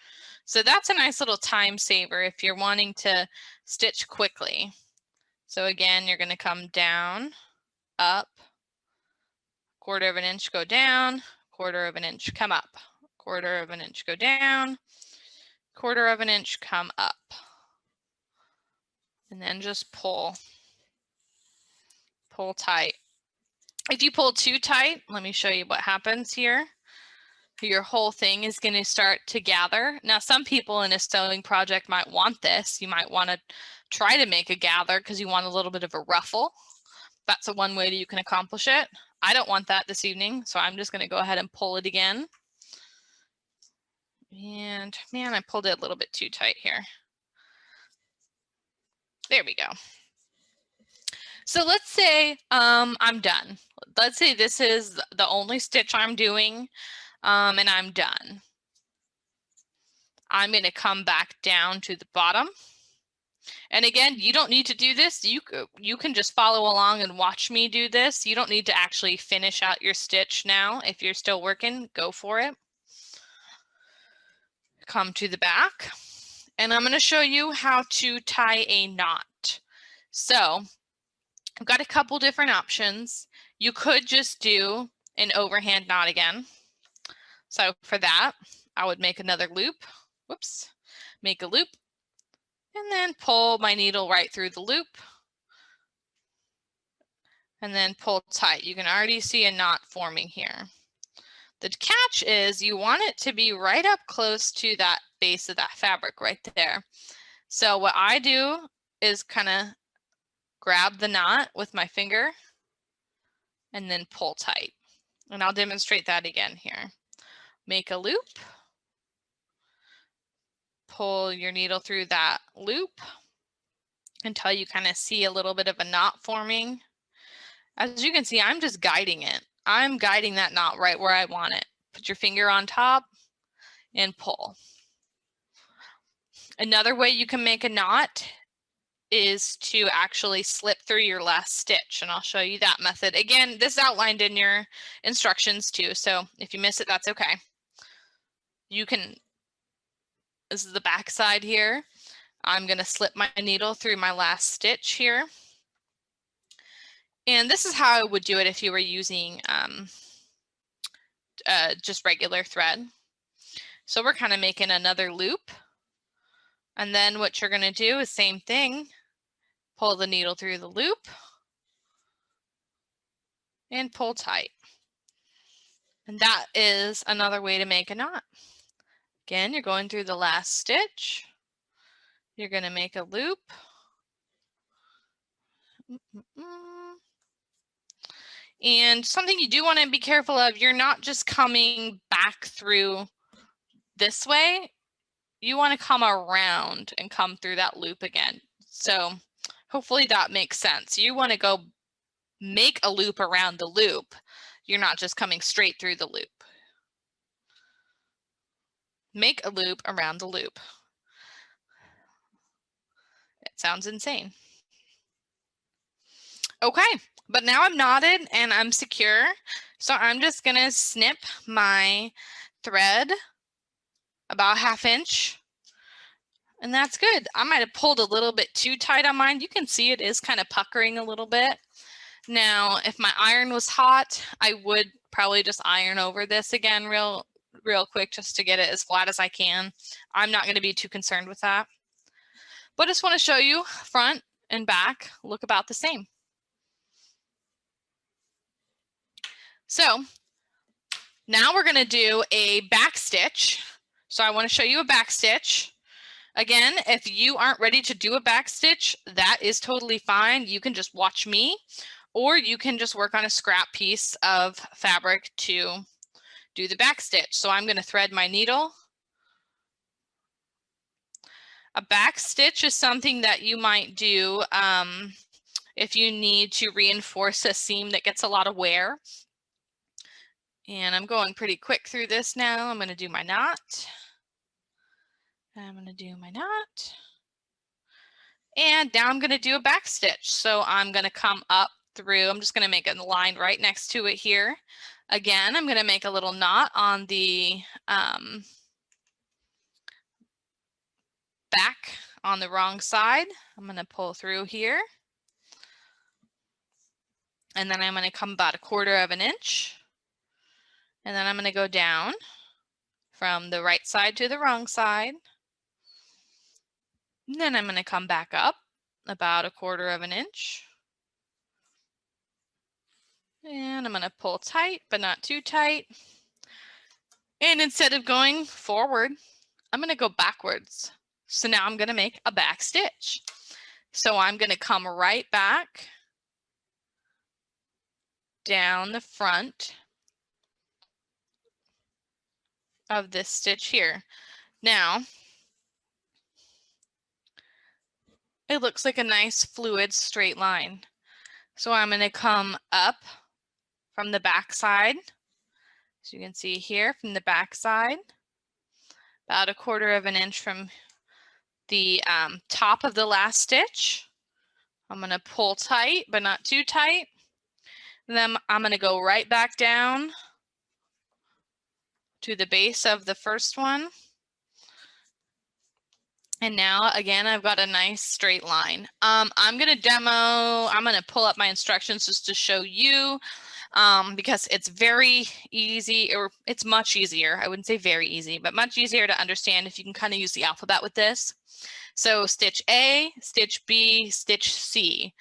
So that's a nice little time saver if you're wanting to stitch quickly. So again, you're going to come down, up, 1/4 of an inch, go down, 1/4 of an inch, come up, 1/4 of an inch, go down, 1/4 of an inch, come up. And then just pull tight. If you pull too tight, let me show you what happens here. Your whole thing is going to start to gather. Now, some people in a sewing project might want this. You might want to try to make a gather because you want a little bit of a ruffle. That's one way that you can accomplish it. I don't want that this evening, so I'm just going to go ahead and pull it again. And man, I pulled it a little bit too tight here. There we go. So let's say I'm done. Let's say this is the only stitch I'm doing and I'm done. I'm going to come back down to the bottom. And again, you don't need to do this. You can just follow along and watch me do this. You don't need to actually finish out your stitch now. If you're still working, go for it. Come to the back. And I'm going to show you how to tie a knot. So I've got a couple different options. You could just do an overhand knot again. So for that, I would make another loop. Whoops, make a loop. And then pull my needle right through the loop. And then pull tight. You can already see a knot forming here. The catch is you want it to be right up close to that base of that fabric right there. So what I do is kind of grab the knot with my finger and then pull tight. And I'll demonstrate that again here. Make a loop. Pull your needle through that loop until you kind of see a little bit of a knot forming. As you can see, I'm just guiding it. I'm guiding that knot right where I want it. Put your finger on top and pull. Another way you can make a knot is to actually slip through your last stitch, and I'll show you that method. Again, this is outlined in your instructions too, so if you miss it, that's okay. You can, this is the back side here. I'm going to slip my needle through my last stitch here. And this is how I would do it if you were using just regular thread. So we're kind of making another loop. And then what you're going to do is same thing. Pull the needle through the loop and pull tight. And that is another way to make a knot. Again, you're going through the last stitch. You're going to make a loop. And something you do want to be careful of, you're not just coming back through this way. You want to come around and come through that loop again. So hopefully that makes sense. You want to go make a loop around the loop. You're not just coming straight through the loop. Make a loop around the loop. It sounds insane. Okay, but now I'm knotted and I'm secure. So I'm just gonna snip my thread about 1/2 inch. And that's good. I might have pulled a little bit too tight on mine. You can see it is kind of puckering a little bit. Now, if my iron was hot, I would probably just iron over this again real quick just to get it as flat as I can. I'm not going to be too concerned with that. But I just want to show you front and back look about the same. So now we're going to do a back stitch. So I want to show you a back stitch. Again, if you aren't ready to do a back stitch, that is totally fine. You can just watch me, or you can just work on a scrap piece of fabric to do the back stitch. So I'm going to thread my needle. A back stitch is something that you might do if you need to reinforce a seam that gets a lot of wear. And I'm going pretty quick through this now. I'm going to do my knot. I'm going to do my knot. And now I'm going to do a back stitch. So I'm going to come up through. I'm just going to make a line right next to it here. Again, I'm going to make a little knot on the back on the wrong side. I'm going to pull through here. And then I'm going to come about 1/4 of an inch. And then I'm going to go down from the right side to the wrong side. And then I'm going to come back up about 1/4 of an inch. And I'm going to pull tight, but not too tight. And instead of going forward, I'm going to go backwards. So now I'm going to make a back stitch. So I'm going to come right back down the front of this stitch here. Now, it looks like a nice fluid straight line. So I'm going to come up from the back side. So you can see here from the back side, about 1/4 of an inch from the top of the last stitch. I'm going to pull tight, but not too tight. And then I'm going to go right back down to the base of the first one. And now again, I've got a nice straight line. I'm going to pull up my instructions just to show you because it's very easy, or it's much easier. I wouldn't say very easy, but much easier to understand if you can kind of use the alphabet with this. So stitch A, stitch B, stitch C.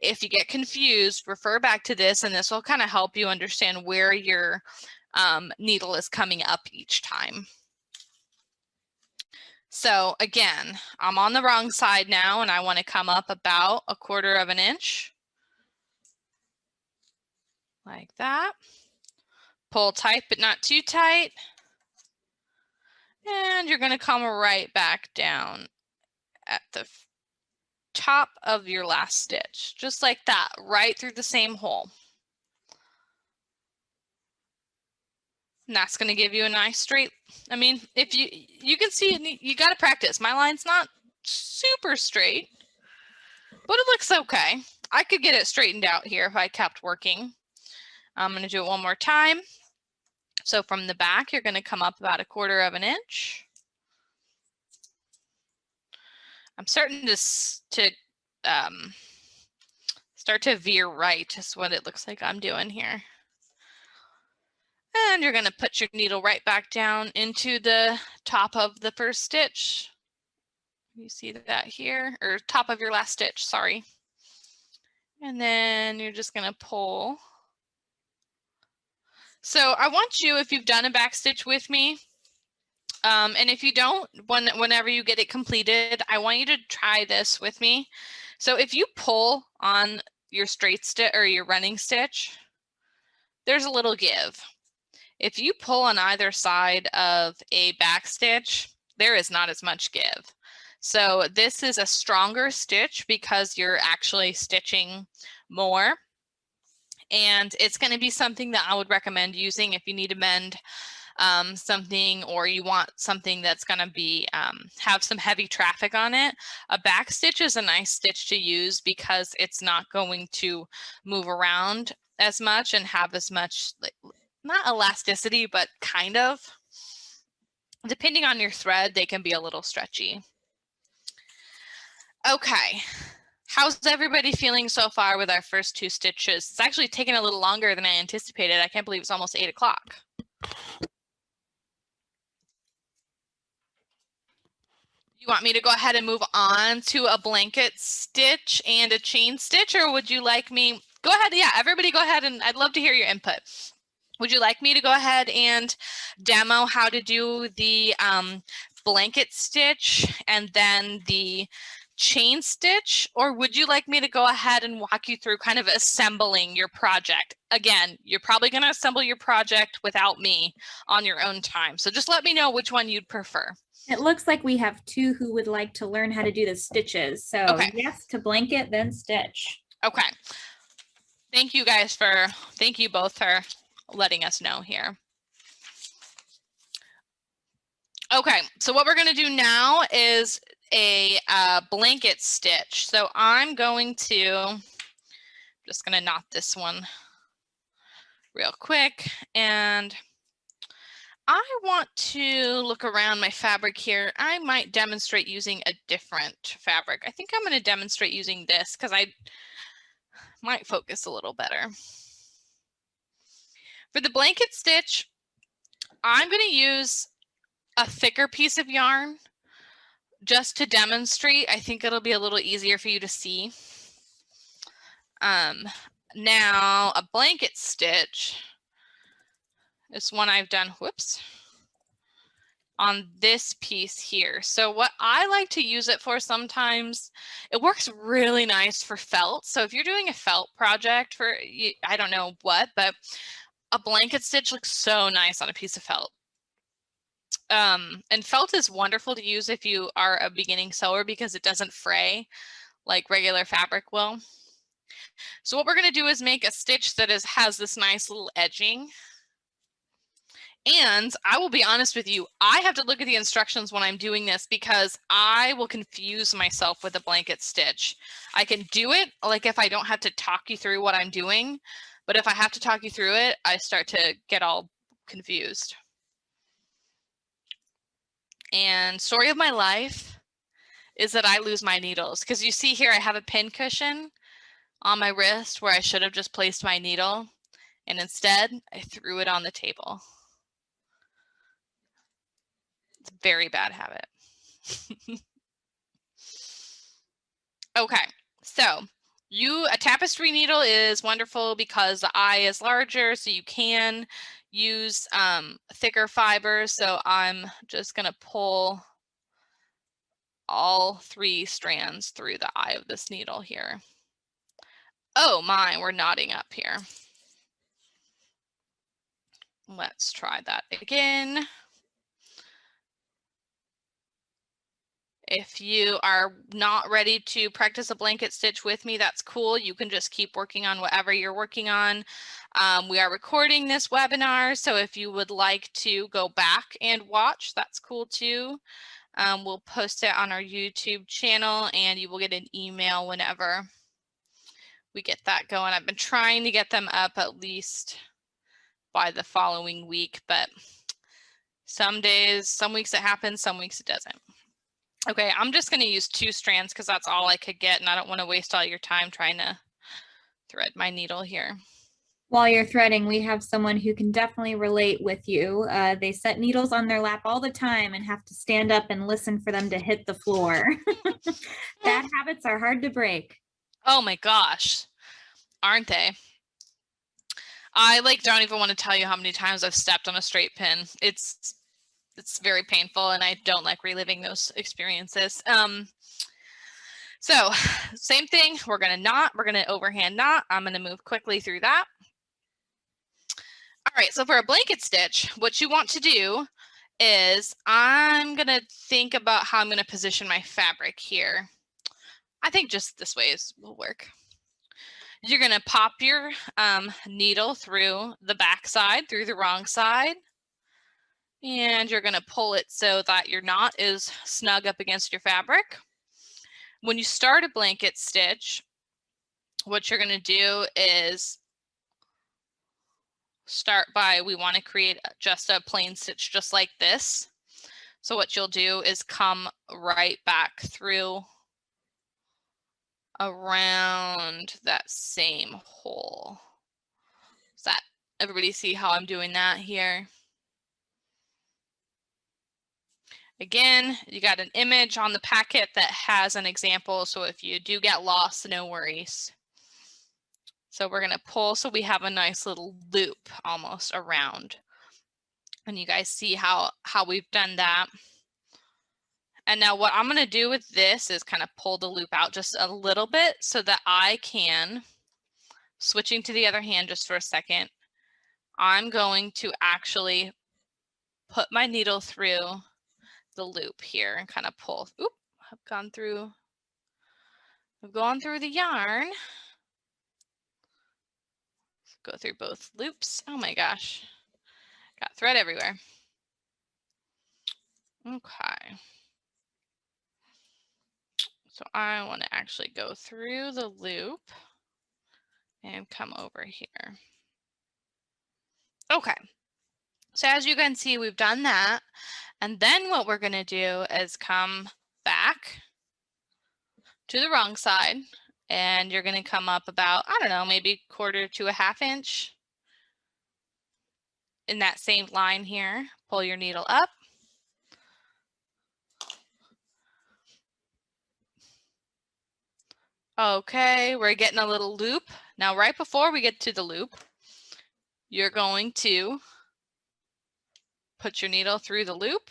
If you get confused, refer back to this, and this will kind of help you understand where your needle is coming up each time. So again, I'm on the wrong side now, and I want to come up about 1/4 of an inch. Like that. Pull tight, but not too tight. And you're going to come right back down at the top of your last stitch, just like that, right through the same hole. And that's going to give you a nice straight, I mean, if you can see, you got to practice. My line's not super straight, but it looks okay. I could get it straightened out here if I kept working. I'm going to do it one more time. So from the back, you're going to come up about 1/4 of an inch. I'm starting to start to veer right, is what it looks like I'm doing here. And you're going to put your needle right back down into the top of the first stitch. You see that here, or top of your last stitch, sorry. And then you're just going to pull. So I want you, if you've done a back stitch with me, and if you don't, whenever you get it completed, I want you to try this with me. So if you pull on your straight stitch or your running stitch, there's a little give. If you pull on either side of a back stitch, there is not as much give. So this is a stronger stitch because you're actually stitching more. And it's going to be something that I would recommend using if you need to mend something, or you want something that's going to be have some heavy traffic on it. A back stitch is a nice stitch to use because it's not going to move around as much and have as much, like, not elasticity, but kind of. Depending on your thread, they can be a little stretchy. Okay. How's everybody feeling so far with our first 2 stitches? It's actually taken a little longer than I anticipated. I can't believe it's almost 8 o'clock. You want me to go ahead and move on to a blanket stitch and a chain stitch, or would you like me? Go ahead. Yeah, everybody go ahead, and I'd love to hear your input. Would you like me to go ahead and demo how to do the blanket stitch and then the chain stitch, or would you like me to go ahead and walk you through kind of assembling your project? Again, you're probably going to assemble your project without me on your own time. So just let me know which one you'd prefer. It looks like we have 2 who would like to learn how to do the stitches. So okay. Yes to blanket, then stitch. Okay. Thank you both for letting us know here. Okay, so what we're going to do now is a blanket stitch. So I'm just going to knot this one real quick, and I want to look around my fabric here. I might demonstrate using a different fabric. I think I'm going to demonstrate using this because I might focus a little better. For the blanket stitch, I'm going to use a thicker piece of yarn just to demonstrate. I think it'll be a little easier for you to see. Now a blanket stitch is one I've done, whoops, on this piece here. So what I like to use it for sometimes, it works really nice for felt. So if you're doing a felt project for, I don't know what, but a blanket stitch looks so nice on a piece of felt. And felt is wonderful to use if you are a beginning sewer because it doesn't fray like regular fabric will. So what we're going to do is make a stitch that has this nice little edging. And I will be honest with you, I have to look at the instructions when I'm doing this because I will confuse myself with a blanket stitch. I can do it like if I don't have to talk you through what I'm doing, but if I have to talk you through it, I start to get all confused. And story of my life is that I lose my needles because you see here I have a pin cushion on my wrist where I should have just placed my needle, and instead I threw it on the table. It's a very bad habit. Okay, so a tapestry needle is wonderful because the eye is larger, so you can use thicker fibers. So I'm just gonna pull all 3 strands through the eye of this needle here. Oh my, we're knotting up here. Let's try that again. If you are not ready to practice a blanket stitch with me, that's cool. You can just keep working on whatever you're working on. We are recording this webinar, so if you would like to go back and watch, that's cool too. We'll post it on our YouTube channel and you will get an email whenever we get that going. I've been trying to get them up at least by the following week, but some days, some weeks it happens, some weeks it doesn't. Okay, I'm just going to use 2 strands because that's all I could get, and I don't want to waste all your time trying to thread my needle here. While you're threading, we have someone who can definitely relate with you. They set needles on their lap all the time and have to stand up and listen for them to hit the floor. Bad habits are hard to break. Oh my gosh, aren't they? I don't even want to tell you how many times I've stepped on a straight pin. It's very painful and I don't like reliving those experiences. So same thing, we're going to knot, we're going to overhand knot. I'm going to move quickly through that. All right, so for a blanket stitch, what you want to do is I'm going to think about how I'm going to position my fabric here. I think just this way will work. You're going to pop your needle through the back side, through the wrong side. And you're going to pull it so that your knot is snug up against your fabric. When you start a blanket stitch, what you're going to do is we want to create just a plain stitch just like this. So what you'll do is come right back through around that same hole. Does that everybody see how I'm doing that here? Again, you got an image on the packet that has an example, so if you do get lost, no worries. So we're going to pull so we have a nice little loop almost around. And you guys see how we've done that. And now what I'm going to do with this is kind of pull the loop out just a little bit so that I can, switching to the other hand just for a second, I'm going to actually put my needle through the loop here and kind of pull. Oop, I've gone through the yarn. Go through both loops. Oh my gosh, got thread everywhere. Okay. So I want to actually go through the loop and come over here. Okay. So as you can see, we've done that. And then what we're going to do is come back to the wrong side, and you're going to come up about, I don't know, maybe 1/4 to 1/2 inch in that same line here. Pull your needle up. Okay, we're getting a little loop. Now, right before we get to the loop, you're going to put your needle through the loop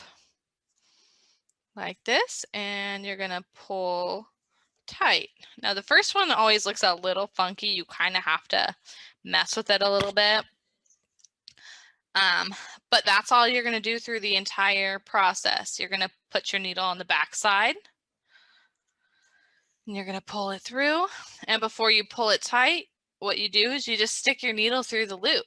like this, and you're going to pull tight. Now, the first one always looks a little funky. You kind of have to mess with it a little bit. But that's all you're going to do through the entire process. You're going to put your needle on the back side, and you're going to pull it through. And before you pull it tight, what you do is you just stick your needle through the loop.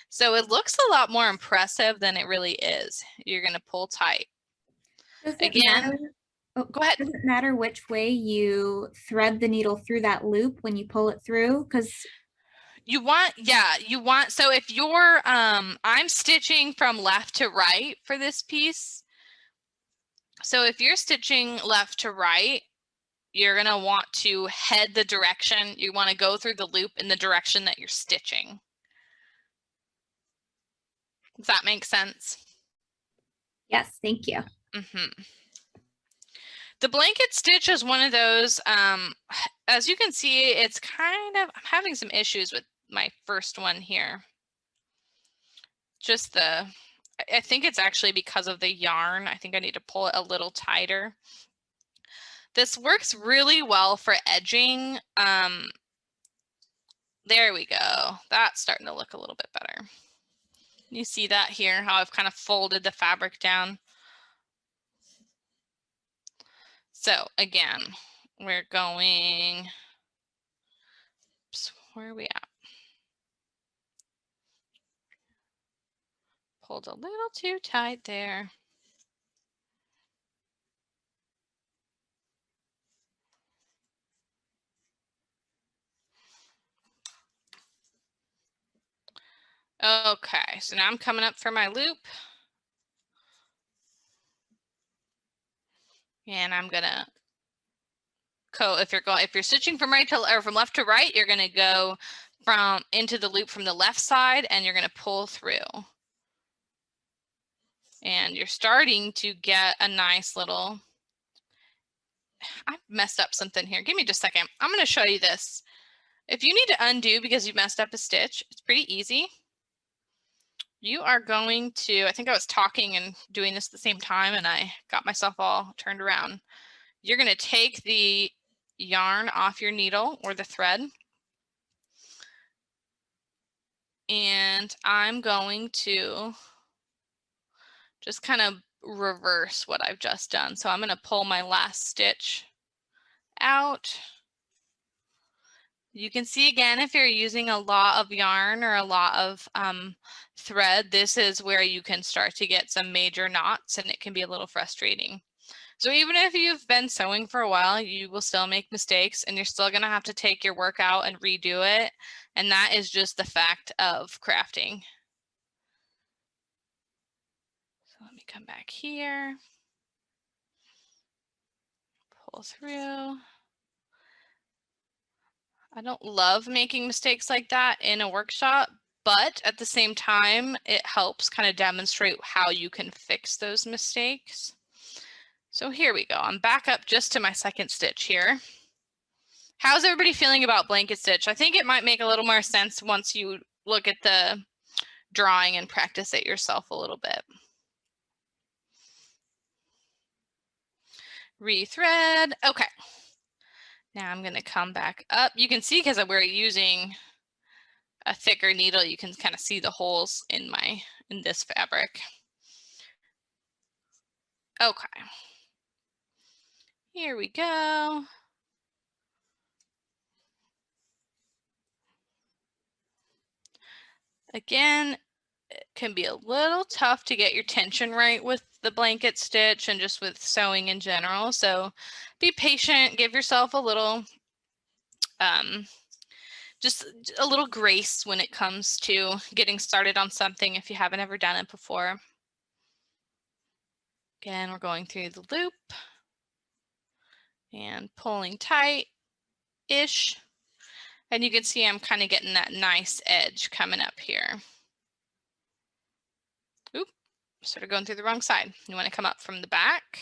So it looks a lot more impressive than it really is. You're going to pull tight. Does it Again, matter? Oh, go ahead. Does it matter which way you thread the needle through that loop when you pull it through? Because you want, so if you're, I'm stitching from left to right for this piece. So if you're stitching left to right, you're going to want to head the direction. You want to go through the loop in the direction that you're stitching. Does that make sense? yes, thank you. The blanket stitch is one of those, as you can see, it's kind of, I'm having some issues with my first one here. Just I think it's actually because of the yarn. I think I need to pull it a little tighter. This works really well for edging. There we go. That's starting to look a little bit better. You see that here, how I've kind of folded the fabric down. So again, we're going, oops, where are we at? Pulled a little too tight there. Okay, so now I'm coming up for my loop. And I'm gonna go, if you're stitching from right to, or from left to right, you're gonna go into the loop from the left side, and you're gonna pull through. And you're starting to get a nice little, I messed up something here. Give me just a second. I'm gonna show you this. If you need to undo because you messed up a stitch, it's pretty easy. You are going to, I think I was talking and doing this at the same time, and I got myself all turned around. You're going to take the yarn off your needle or the thread, and I'm going to just kind of reverse what I've just done. So I'm going to pull my last stitch out. You can see again, if you're using a lot of yarn or a lot of thread, this is where you can start to get some major knots, and it can be a little frustrating. So even if you've been sewing for a while, you will still make mistakes, and you're still going to have to take your work out and redo it. And that is just the fact of crafting. So let me come back here, pull through. I don't love making mistakes like that in a workshop, but at the same time, it helps kind of demonstrate how you can fix those mistakes. So here we go. I'm back up just to my second stitch here. How's everybody feeling about blanket stitch? I think it might make a little more sense once you look at the drawing and practice it yourself a little bit. Rethread. Okay. Now I'm going to come back up. You can see, because we're using a thicker needle, you can kind of see the holes in this fabric. Okay. Here we go. Again, it can be a little tough to get your tension right with the blanket stitch and just with sewing in general. So be patient, give yourself a little just a little grace when it comes to getting started on something if you haven't ever done it before. Again, we're going through the loop and pulling tight-ish. And you can see I'm kind of getting that nice edge coming up here. Oop, sort of going through the wrong side. You want to come up from the back.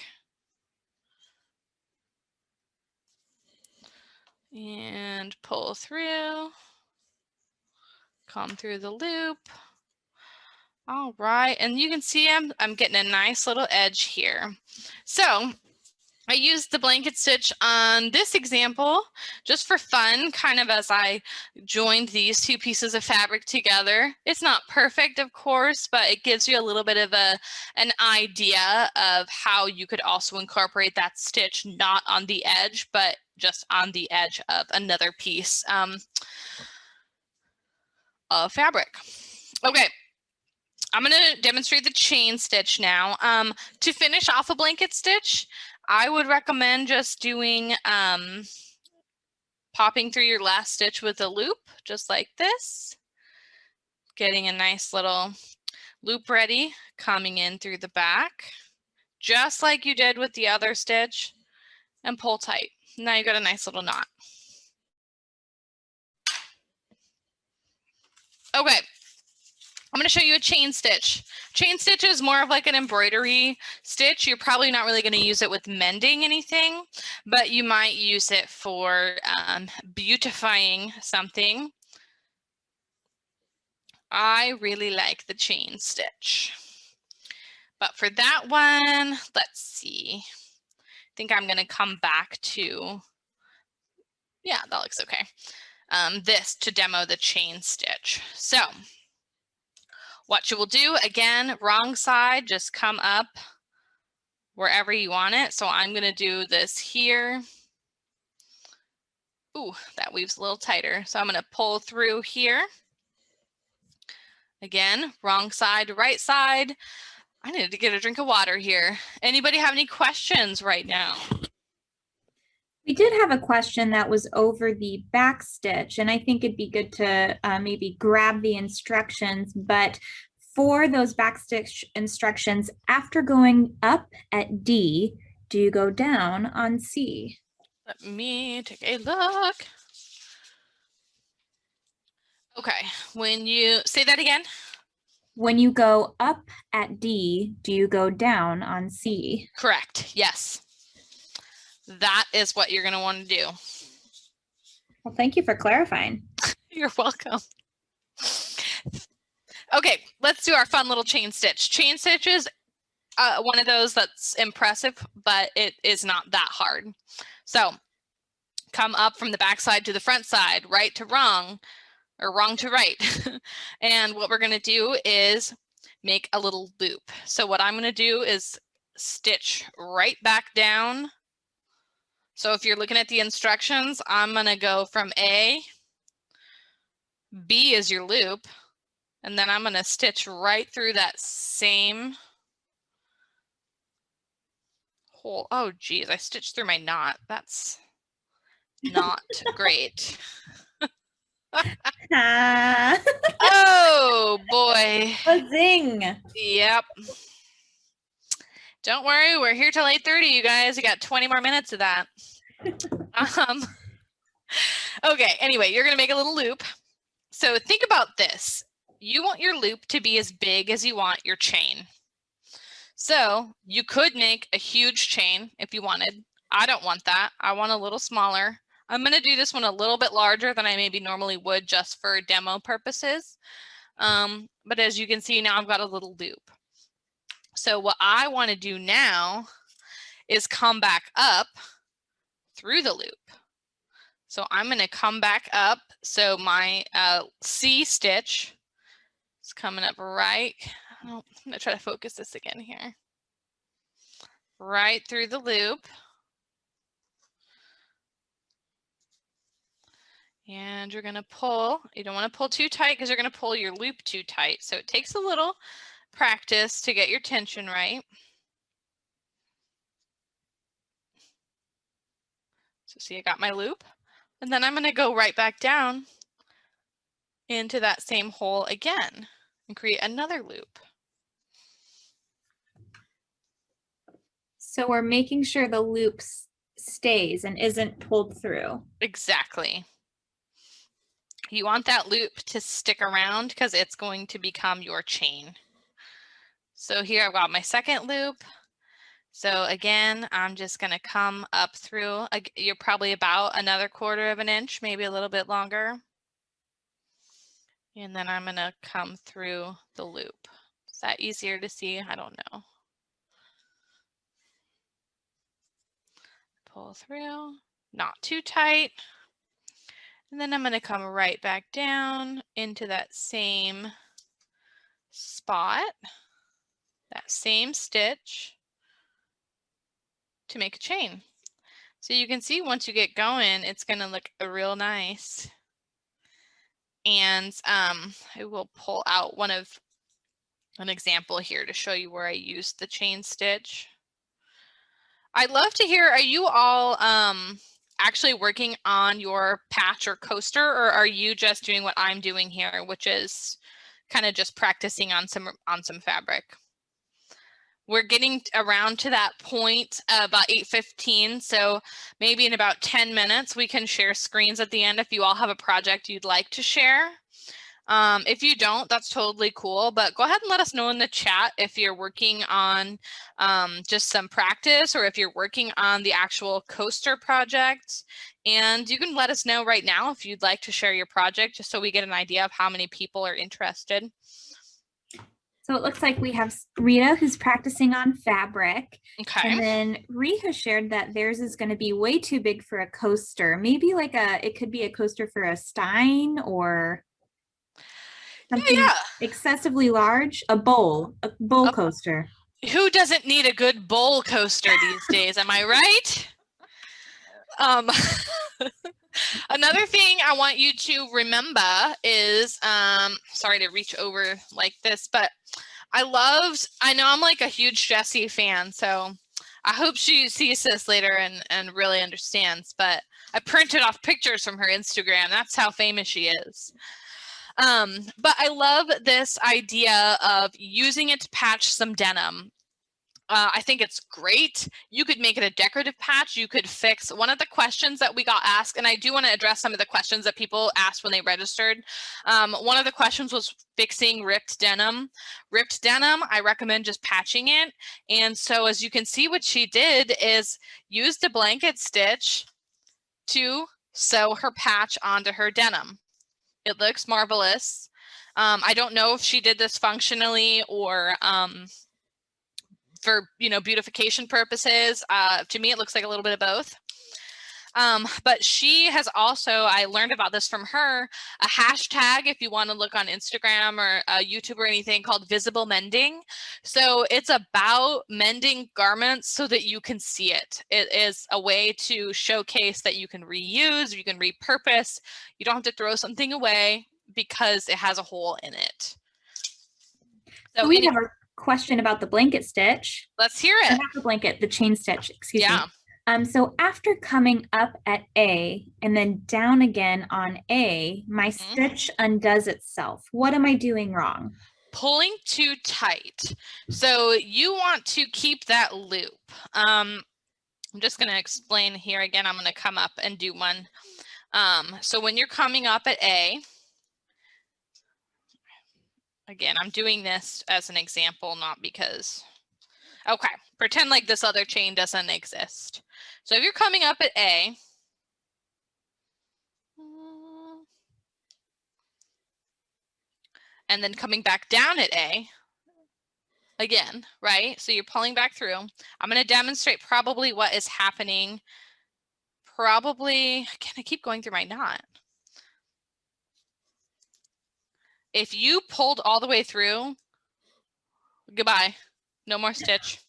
And pull through. Come through the loop. All right, and you can see I'm getting a nice little edge here. So I used the blanket stitch on this example just for fun, kind of as I joined these two pieces of fabric together. It's not perfect, of course, but it gives you a little bit of an idea of how you could also incorporate that stitch not on the edge, but just on the edge of another piece of fabric. Okay. I'm going to demonstrate the chain stitch now. To finish off a blanket stitch, I would recommend just doing popping through your last stitch with a loop, just like this. Getting a nice little loop ready, coming in through the back, just like you did with the other stitch, and pull tight. Now you got a nice little knot. Okay. I'm going to show you a chain stitch. Chain stitch is more of like an embroidery stitch. You're probably not really going to use it with mending anything, but you might use it for beautifying something. I really like the chain stitch. But for that one, let's see. I think I'm going to come back to, yeah, that looks okay. This to demo the chain stitch. So what you will do, again, wrong side, just come up wherever you want it. So I'm going to do this here. Ooh, that weaves a little tighter. So I'm going to pull through here. Again, wrong side to right side. I need to get a drink of water here. Anybody have any questions right now? We did have a question that was over the back stitch, and I think it'd be good to maybe grab the instructions, but for those back stitch instructions, after going up at D, do you go down on C? Let me take a look. Okay, when you say that again. When you go up at D, do you go down on C? Correct, yes. That is what you're going to want to do. Well, thank you for clarifying. You're welcome. Okay, let's do our fun little chain stitch. Chain stitch is one of those that's impressive, but it is not that hard. So come up from the back side to the front side, right to wrong, or wrong to right. And what we're going to do is make a little loop. So what I'm going to do is stitch right back down. So if you're looking at the instructions, I'm going to go from A, B is your loop, and then I'm going to stitch right through that same hole. Oh, geez, I stitched through my knot. That's not great. Oh, boy. A zing. Yep. Don't worry, we're here till 8:30, you guys. You got 20 more minutes of that. Okay, anyway, you're going to make a little loop. So think about this. You want your loop to be as big as you want your chain. So you could make a huge chain if you wanted. I don't want that. I want a little smaller. I'm going to do this one a little bit larger than I maybe normally would just for demo purposes. But as you can see now, I've got a little loop. So what I want to do now is come back up through the loop. So I'm going to come back up. So my C stitch is coming up right. I'm going to try to focus this again here. Right through the loop. And you're going to pull. You don't want to pull too tight because you're going to pull your loop too tight. So it takes a little practice to get your tension right. So see, I got my loop. And then I'm going to go right back down into that same hole again and create another loop. So we're making sure the loop stays and isn't pulled through. Exactly. You want that loop to stick around because it's going to become your chain. So here I've got my second loop. So again, I'm just going to come up through. You're probably about another 1/4 of an inch, maybe a little bit longer. And then I'm going to come through the loop. Is that easier to see? I don't know. Pull through, not too tight. And then I'm going to come right back down into that same spot, that same stitch to make a chain. So you can see once you get going, it's going to look real nice. And I will pull out an example here to show you where I used the chain stitch. I'd love to hear, are you all actually working on your patch or coaster, or are you just doing what I'm doing here, which is kind of just practicing on some fabric? We're getting around to that point about 8:15, so maybe in about 10 minutes we can share screens at the end if you all have a project you'd like to share. If you don't, that's totally cool, but go ahead and let us know in the chat if you're working on just some practice or if you're working on the actual coaster project. And you can let us know right now if you'd like to share your project, just so we get an idea of how many people are interested. So it looks like we have Rita who's practicing on fabric. Okay. And then Rita shared that theirs is going to be way too big for a coaster. Maybe like it could be a coaster for a stein or something excessively large, a bowl coaster. Who doesn't need a good bowl coaster these days? Am I right? Another thing I want you to remember is, sorry to reach over like this, but I know I'm like a huge Jessie fan, so I hope she sees this later and really understands, but I printed off pictures from her Instagram. That's how famous she is. But I love this idea of using it to patch some denim. I think it's great. You could make it a decorative patch. You could fix one of the questions that we got asked, and I do want to address some of the questions that people asked when they registered. One of the questions was fixing ripped denim. Ripped denim, I recommend just patching it. And so as you can see, what she did is use the blanket stitch to sew her patch onto her denim. It looks marvelous. I don't know if she did this functionally or for beautification purposes. To me, it looks like a little bit of both. But she has also, I learned about this from her, a hashtag if you want to look on Instagram or YouTube or anything, called visible mending. So it's about mending garments so that you can see it. It is a way to showcase that you can reuse, you can repurpose. You don't have to throw something away because it has a hole in it. So we have a question about the blanket stitch. Let's hear it. Not the blanket, the chain stitch, excuse me. So after coming up at A and then down again on A, my stitch undoes itself. What am I doing wrong? Pulling too tight. So you want to keep that loop. I'm just going to explain here again. I'm going to come up and do one. So when you're coming up at A, again, I'm doing this as an example, not because, okay, pretend like this other chain doesn't exist. So if you're coming up at A, and then coming back down at A, again, right? So you're pulling back through. I'm going to demonstrate probably what is happening. Probably, can I keep going through my knot? If you pulled all the way through, goodbye, no more stitch.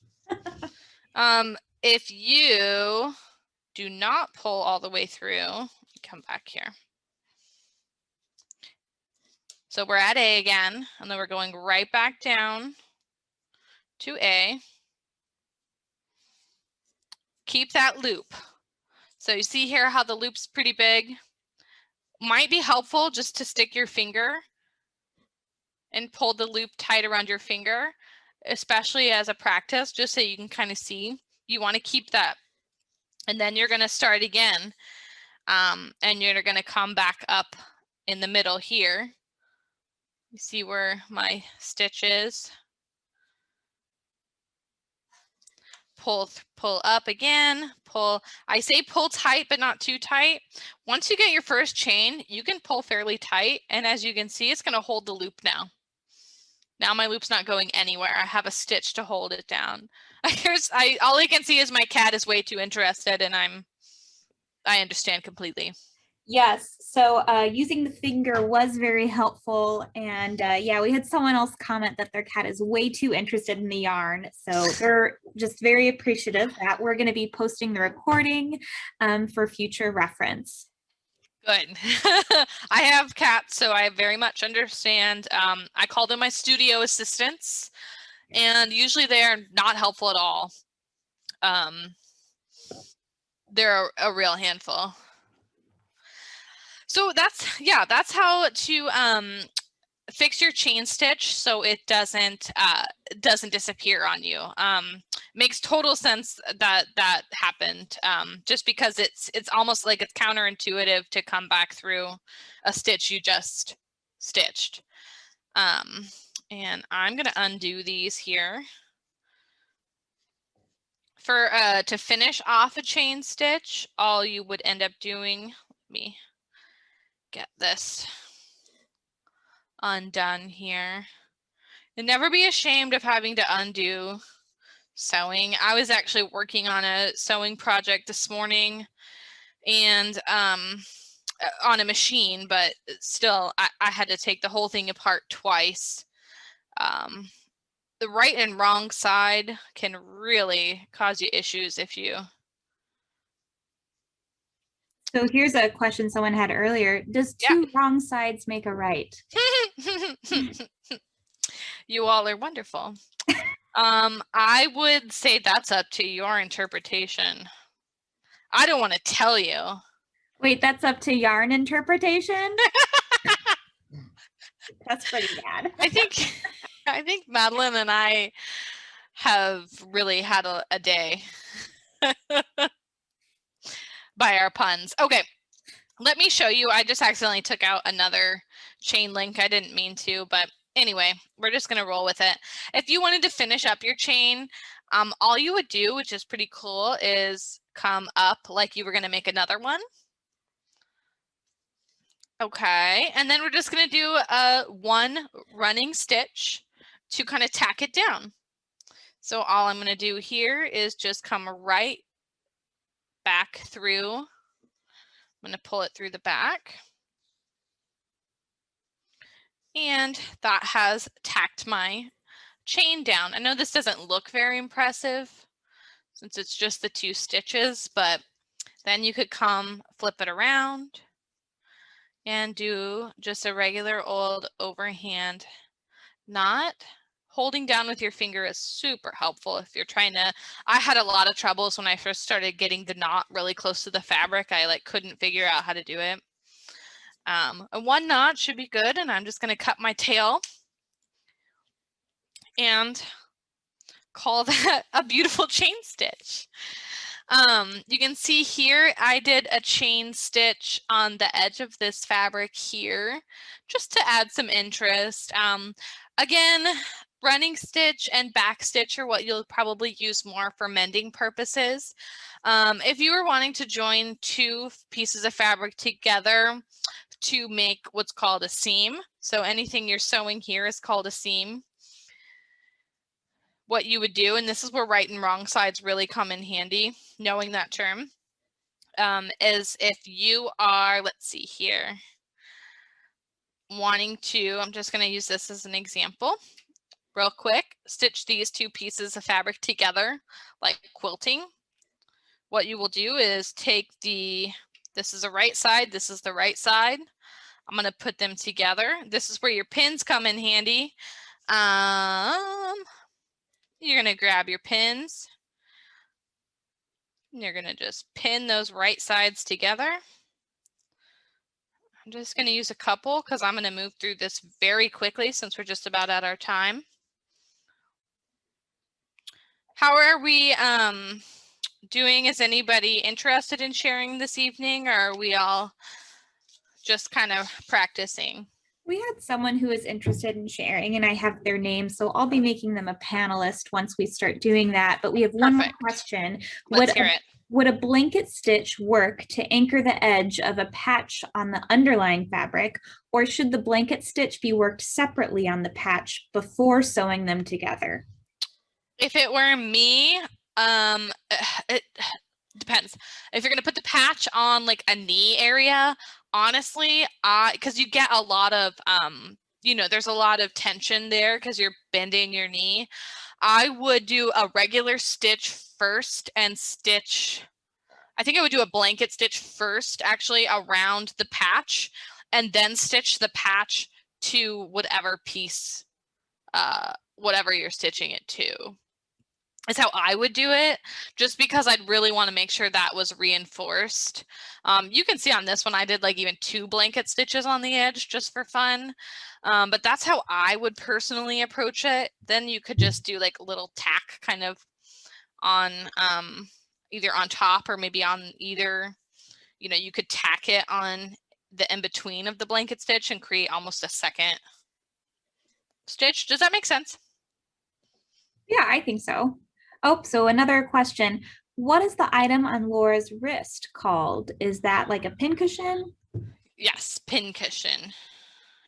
If you do not pull all the way through, come back here. So we're at A again, and then we're going right back down to A. Keep that loop. So you see here how the loop's pretty big. might be helpful just to stick your finger and pull the loop tight around your finger, especially as a practice, just so you can kind of see. You want to keep that. And then you're going to start again. And you're going to come back up in the middle here. You see where my stitch is. Pull up again, pull. I say pull tight, but not too tight. Once you get your first chain, you can pull fairly tight. And as you can see, it's going to hold the loop now. Now my loop's not going anywhere. I have a stitch to hold it down. All I can see is my cat is way too interested, and I understand completely. Yes, so using the finger was very helpful. And yeah, we had someone else comment that their cat is way too interested in the yarn. So they're just very appreciative that we're going to be posting the recording for future reference. Good. I have cats, so I very much understand. I call them my studio assistants, and usually they are not helpful at all. They're a real handful. So that's how to fix your chain stitch so it doesn't disappear on you. Makes total sense that happened, just because it's almost like it's counterintuitive to come back through a stitch you just stitched. And I'm gonna undo these here. For to finish off a chain stitch, all you would end up doing, let me get this undone here. And never be ashamed of having to undo sewing. I was actually working on a sewing project this morning, and on a machine, but still I had to take the whole thing apart twice. The right and wrong side can really cause you issues if you. So here's a question someone had earlier. Does two wrong sides make a right? You all are wonderful. I would say that's up to your interpretation. I don't want to tell you. Wait, that's up to yarn interpretation? That's pretty bad. I think Madeline and I have really had a day by our puns. Okay, let me show you. I just accidentally took out another chain link. I didn't mean to, but anyway, we're just gonna roll with it. If you wanted to finish up your chain, all you would do, which is pretty cool, is come up like you were gonna make another one. Okay, and then we're just gonna do one running stitch to kind of tack it down. So all I'm gonna do here is just come right back through. I'm gonna pull it through the back. And that has tacked my chain down. I know this doesn't look very impressive since it's just the 2 stitches, but then you could come flip it around and do just a regular old overhand knot. Holding down with your finger is super helpful if you're trying to. I had a lot of troubles when I first started getting the knot really close to the fabric. I couldn't figure out how to do it. And 1 knot should be good, and I'm just going to cut my tail and call that a beautiful chain stitch. You can see here I did a chain stitch on the edge of this fabric here just to add some interest. Again, running stitch and back stitch are what you'll probably use more for mending purposes. If you were wanting to join 2 pieces of fabric together to make what's called a seam, so anything you're sewing here is called a seam, what you would do, and this is where right and wrong sides really come in handy, knowing that term, is if you are, let's see here, wanting to, I'm just going to use this as an example real quick, stitch these 2 pieces of fabric together like quilting. What you will do is take this is the right side, this is the right side. I'm going to put them together. This is where your pins come in handy. You're going to grab your pins. And you're going to just pin those right sides together. I'm just going to use a couple because I'm going to move through this very quickly since we're just about at our time. How are we doing? Is anybody interested in sharing this evening, or are we all just kind of practicing? We had someone who is interested in sharing, and I have their name, so I'll be making them a panelist once we start doing that. But we have one more question. Let's hear it. Would a blanket stitch work to anchor the edge of a patch on the underlying fabric, or should the blanket stitch be worked separately on the patch before sewing them together? If it were me, it depends. If you're going to put the patch on like a knee area, honestly, because you get a lot of, you know, there's a lot of tension there because you're bending your knee. I would do a regular stitch first and stitch, I think I would do a blanket stitch first actually around the patch and then stitch the patch to whatever piece, whatever you're stitching it to. Is how I would do it, just because I'd really want to make sure that was reinforced. You can see on this one, I did like even 2 blanket stitches on the edge just for fun. But that's how I would personally approach it. Then you could just do like a little tack kind of on either on top or maybe on either, you know, you could tack it on the in-between of the blanket stitch and create almost a second stitch. Does that make sense? Yeah, I think so. Oh, so another question. What is the item on Laura's wrist called? Is that like a pincushion? Yes, pincushion.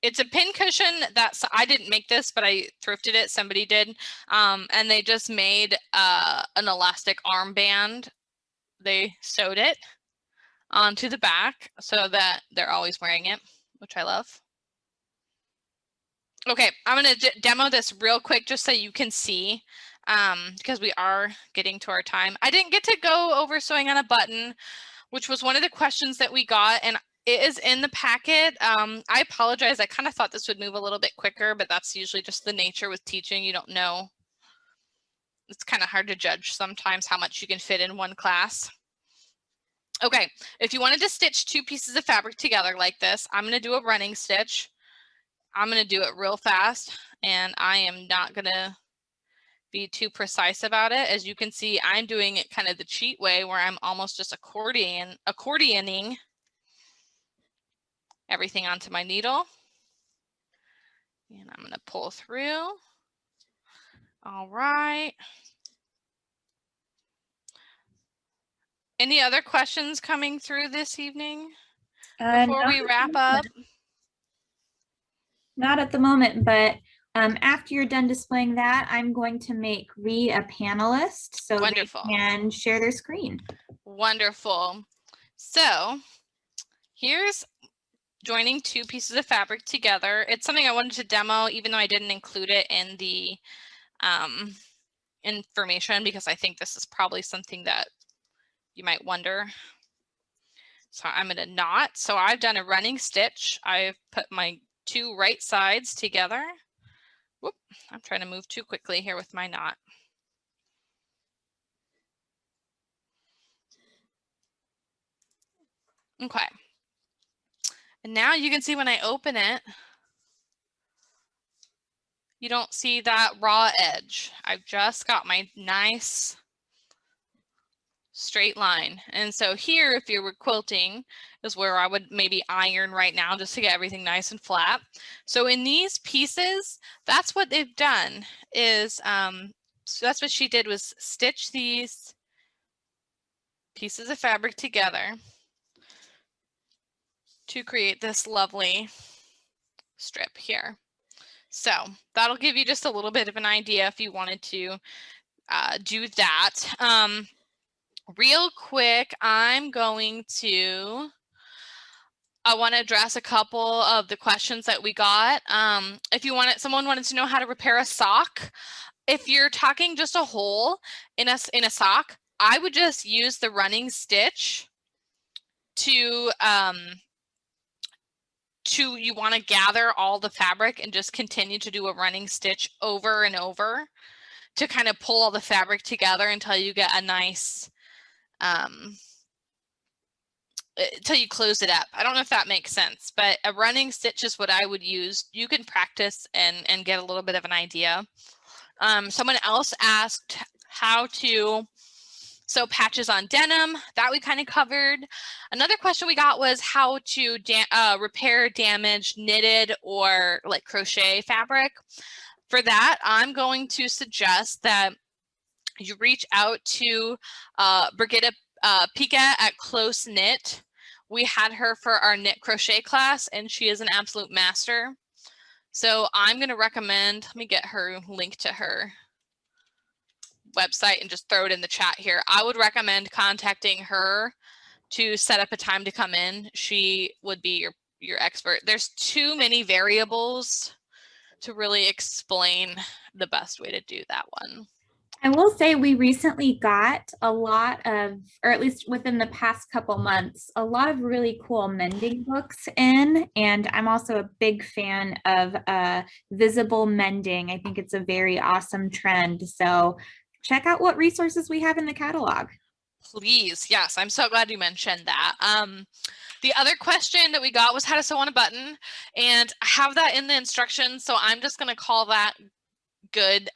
It's a pincushion that's, I didn't make this, but I thrifted it, somebody did. And they just made an elastic armband. They sewed it onto the back so that they're always wearing it, which I love. Okay, I'm going to demo this real quick just so you can see, because we are getting to our time. I didn't get to go over sewing on a button, which was one of the questions that we got, and it is in the packet. I apologize. I kind of thought this would move a little bit quicker, but that's usually just the nature with teaching. You don't know. It's kind of hard to judge sometimes how much you can fit in one class. Okay, if you wanted to stitch 2 pieces of fabric together like this, I'm going to do a running stitch. I'm going to do it real fast, and I am not going to be too precise about it. As you can see, I'm doing it kind of the cheat way where I'm almost just accordioning everything onto my needle. And I'm going to pull through. All right. Any other questions coming through this evening before we wrap up? Not at the moment, but after you're done displaying that, I'm going to make Ree a panelist so Wonderful. they can share their screen. Wonderful. So here's joining 2 pieces of fabric together. It's something I wanted to demo, even though I didn't include it in the information, because I think this is probably something that you might wonder. So I'm going to knot. So I've done a running stitch. I've put my 2 right sides together. Whoop, I'm trying to move too quickly here with my knot. Okay. And now you can see when I open it, you don't see that raw edge. I've just got my nice straight line. And so here, if you were quilting, is where I would maybe iron right now just to get everything nice and flat. So in these pieces, that's what they've done is, so that's what she did, was stitch these pieces of fabric together to create this lovely strip here. So that'll give you just a little bit of an idea if you wanted to do that. Real quick, I want to address a couple of the questions that we got. If you someone wanted to know how to repair a sock. If you're talking just a hole in a sock, I would just use the running stitch to you want to gather all the fabric and just continue to do a running stitch over and over to kind of pull all the fabric together until you get a nice till you close it up. I don't know if that makes sense, but a running stitch is what I would use. You can practice and get a little bit of an idea. Someone else asked how to sew patches on denim. That we kind of covered. Another question we got was how to repair damaged knitted or like crochet fabric. For that, I'm going to suggest that you reach out to Brigitte Pika at Close Knit. We had her for our knit crochet class, and she is an absolute master. So I'm going to recommend, let me get her link to her website and just throw it in the chat here. I would recommend contacting her to set up a time to come in. She would be your expert. There's too many variables to really explain the best way to do that one. I will say we recently got a lot of, or at least within the past couple months, a lot of really cool mending books in. And I'm also a big fan of visible mending. I think it's a very awesome trend. So check out what resources we have in the catalog. Please. Yes, I'm so glad you mentioned that. The other question that we got was how to sew on a button, and I have that in the instructions. So I'm just going to call that good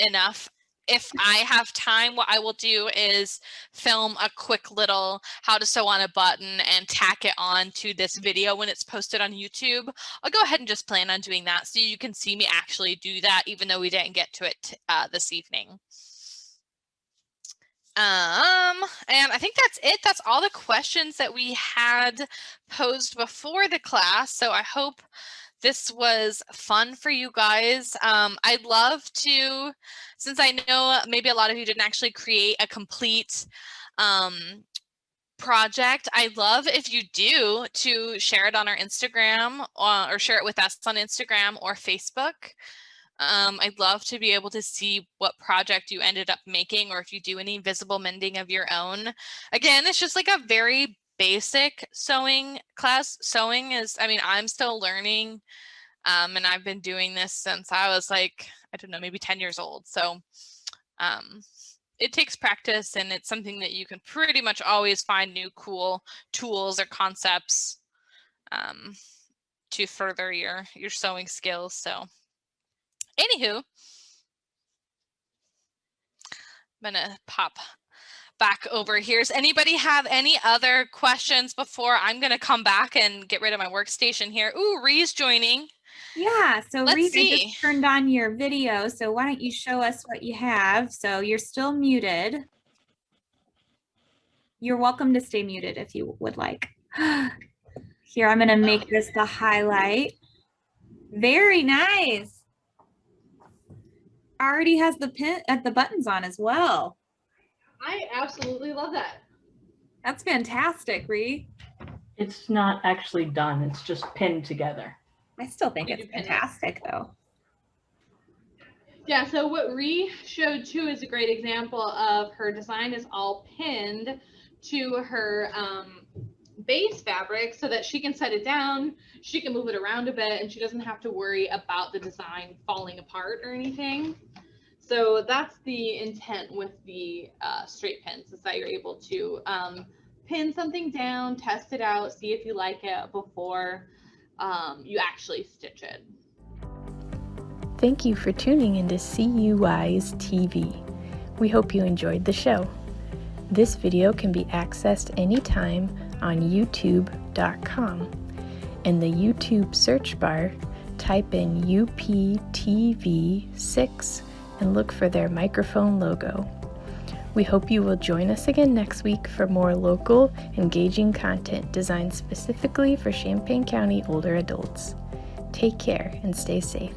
enough. If I have time, what I will do is film a quick little how to sew on a button and tack it on to this video when it's posted on YouTube. I'll go ahead and just plan on doing that so you can see me actually do that, even though we didn't get to it this evening. And I think that's it. That's all the questions that we had posed before the class. So I hope this was fun for you guys. I'd love to, since I know maybe a lot of you didn't actually create a complete project, I'd love if you do to share it on our Instagram or share it with us on Instagram or Facebook. I'd love to be able to see what project you ended up making, or if you do any visible mending of your own. Again, it's just like a very basic sewing class. Sewing is, I mean, I'm still learning, and I've been doing this since I was like, I don't know, maybe 10 years old. So it takes practice, and it's something that you can pretty much always find new cool tools or concepts to further your sewing skills. So anywho, I'm gonna pop back over here. Does anybody have any other questions before I'm gonna come back and get rid of my workstation here? Ooh, Ree's joining. Yeah, so Let's Ree, I see. just turned on your video, so why don't you show us what you have? So you're still muted. You're welcome to stay muted if you would like. Here, I'm gonna make this the highlight. Very nice. Already has the pin at the buttons on as well. I absolutely love that. That's fantastic, Ree. It's not actually done. It's just pinned together. I still think it's fantastic though. Yeah, so what Ree showed too is a great example of her design is all pinned to her base fabric so that she can set it down, she can move it around a bit, and she doesn't have to worry about the design falling apart or anything. So that's the intent with the straight pins, is that you're able to pin something down, test it out, see if you like it before you actually stitch it. Thank you for tuning into CUI's TV. We hope you enjoyed the show. This video can be accessed anytime on youtube.com. In the YouTube search bar, type in UPTV6 and look for their microphone logo. We hope you will join us again next week for more local, engaging content designed specifically for Champaign County older adults. Take care and stay safe.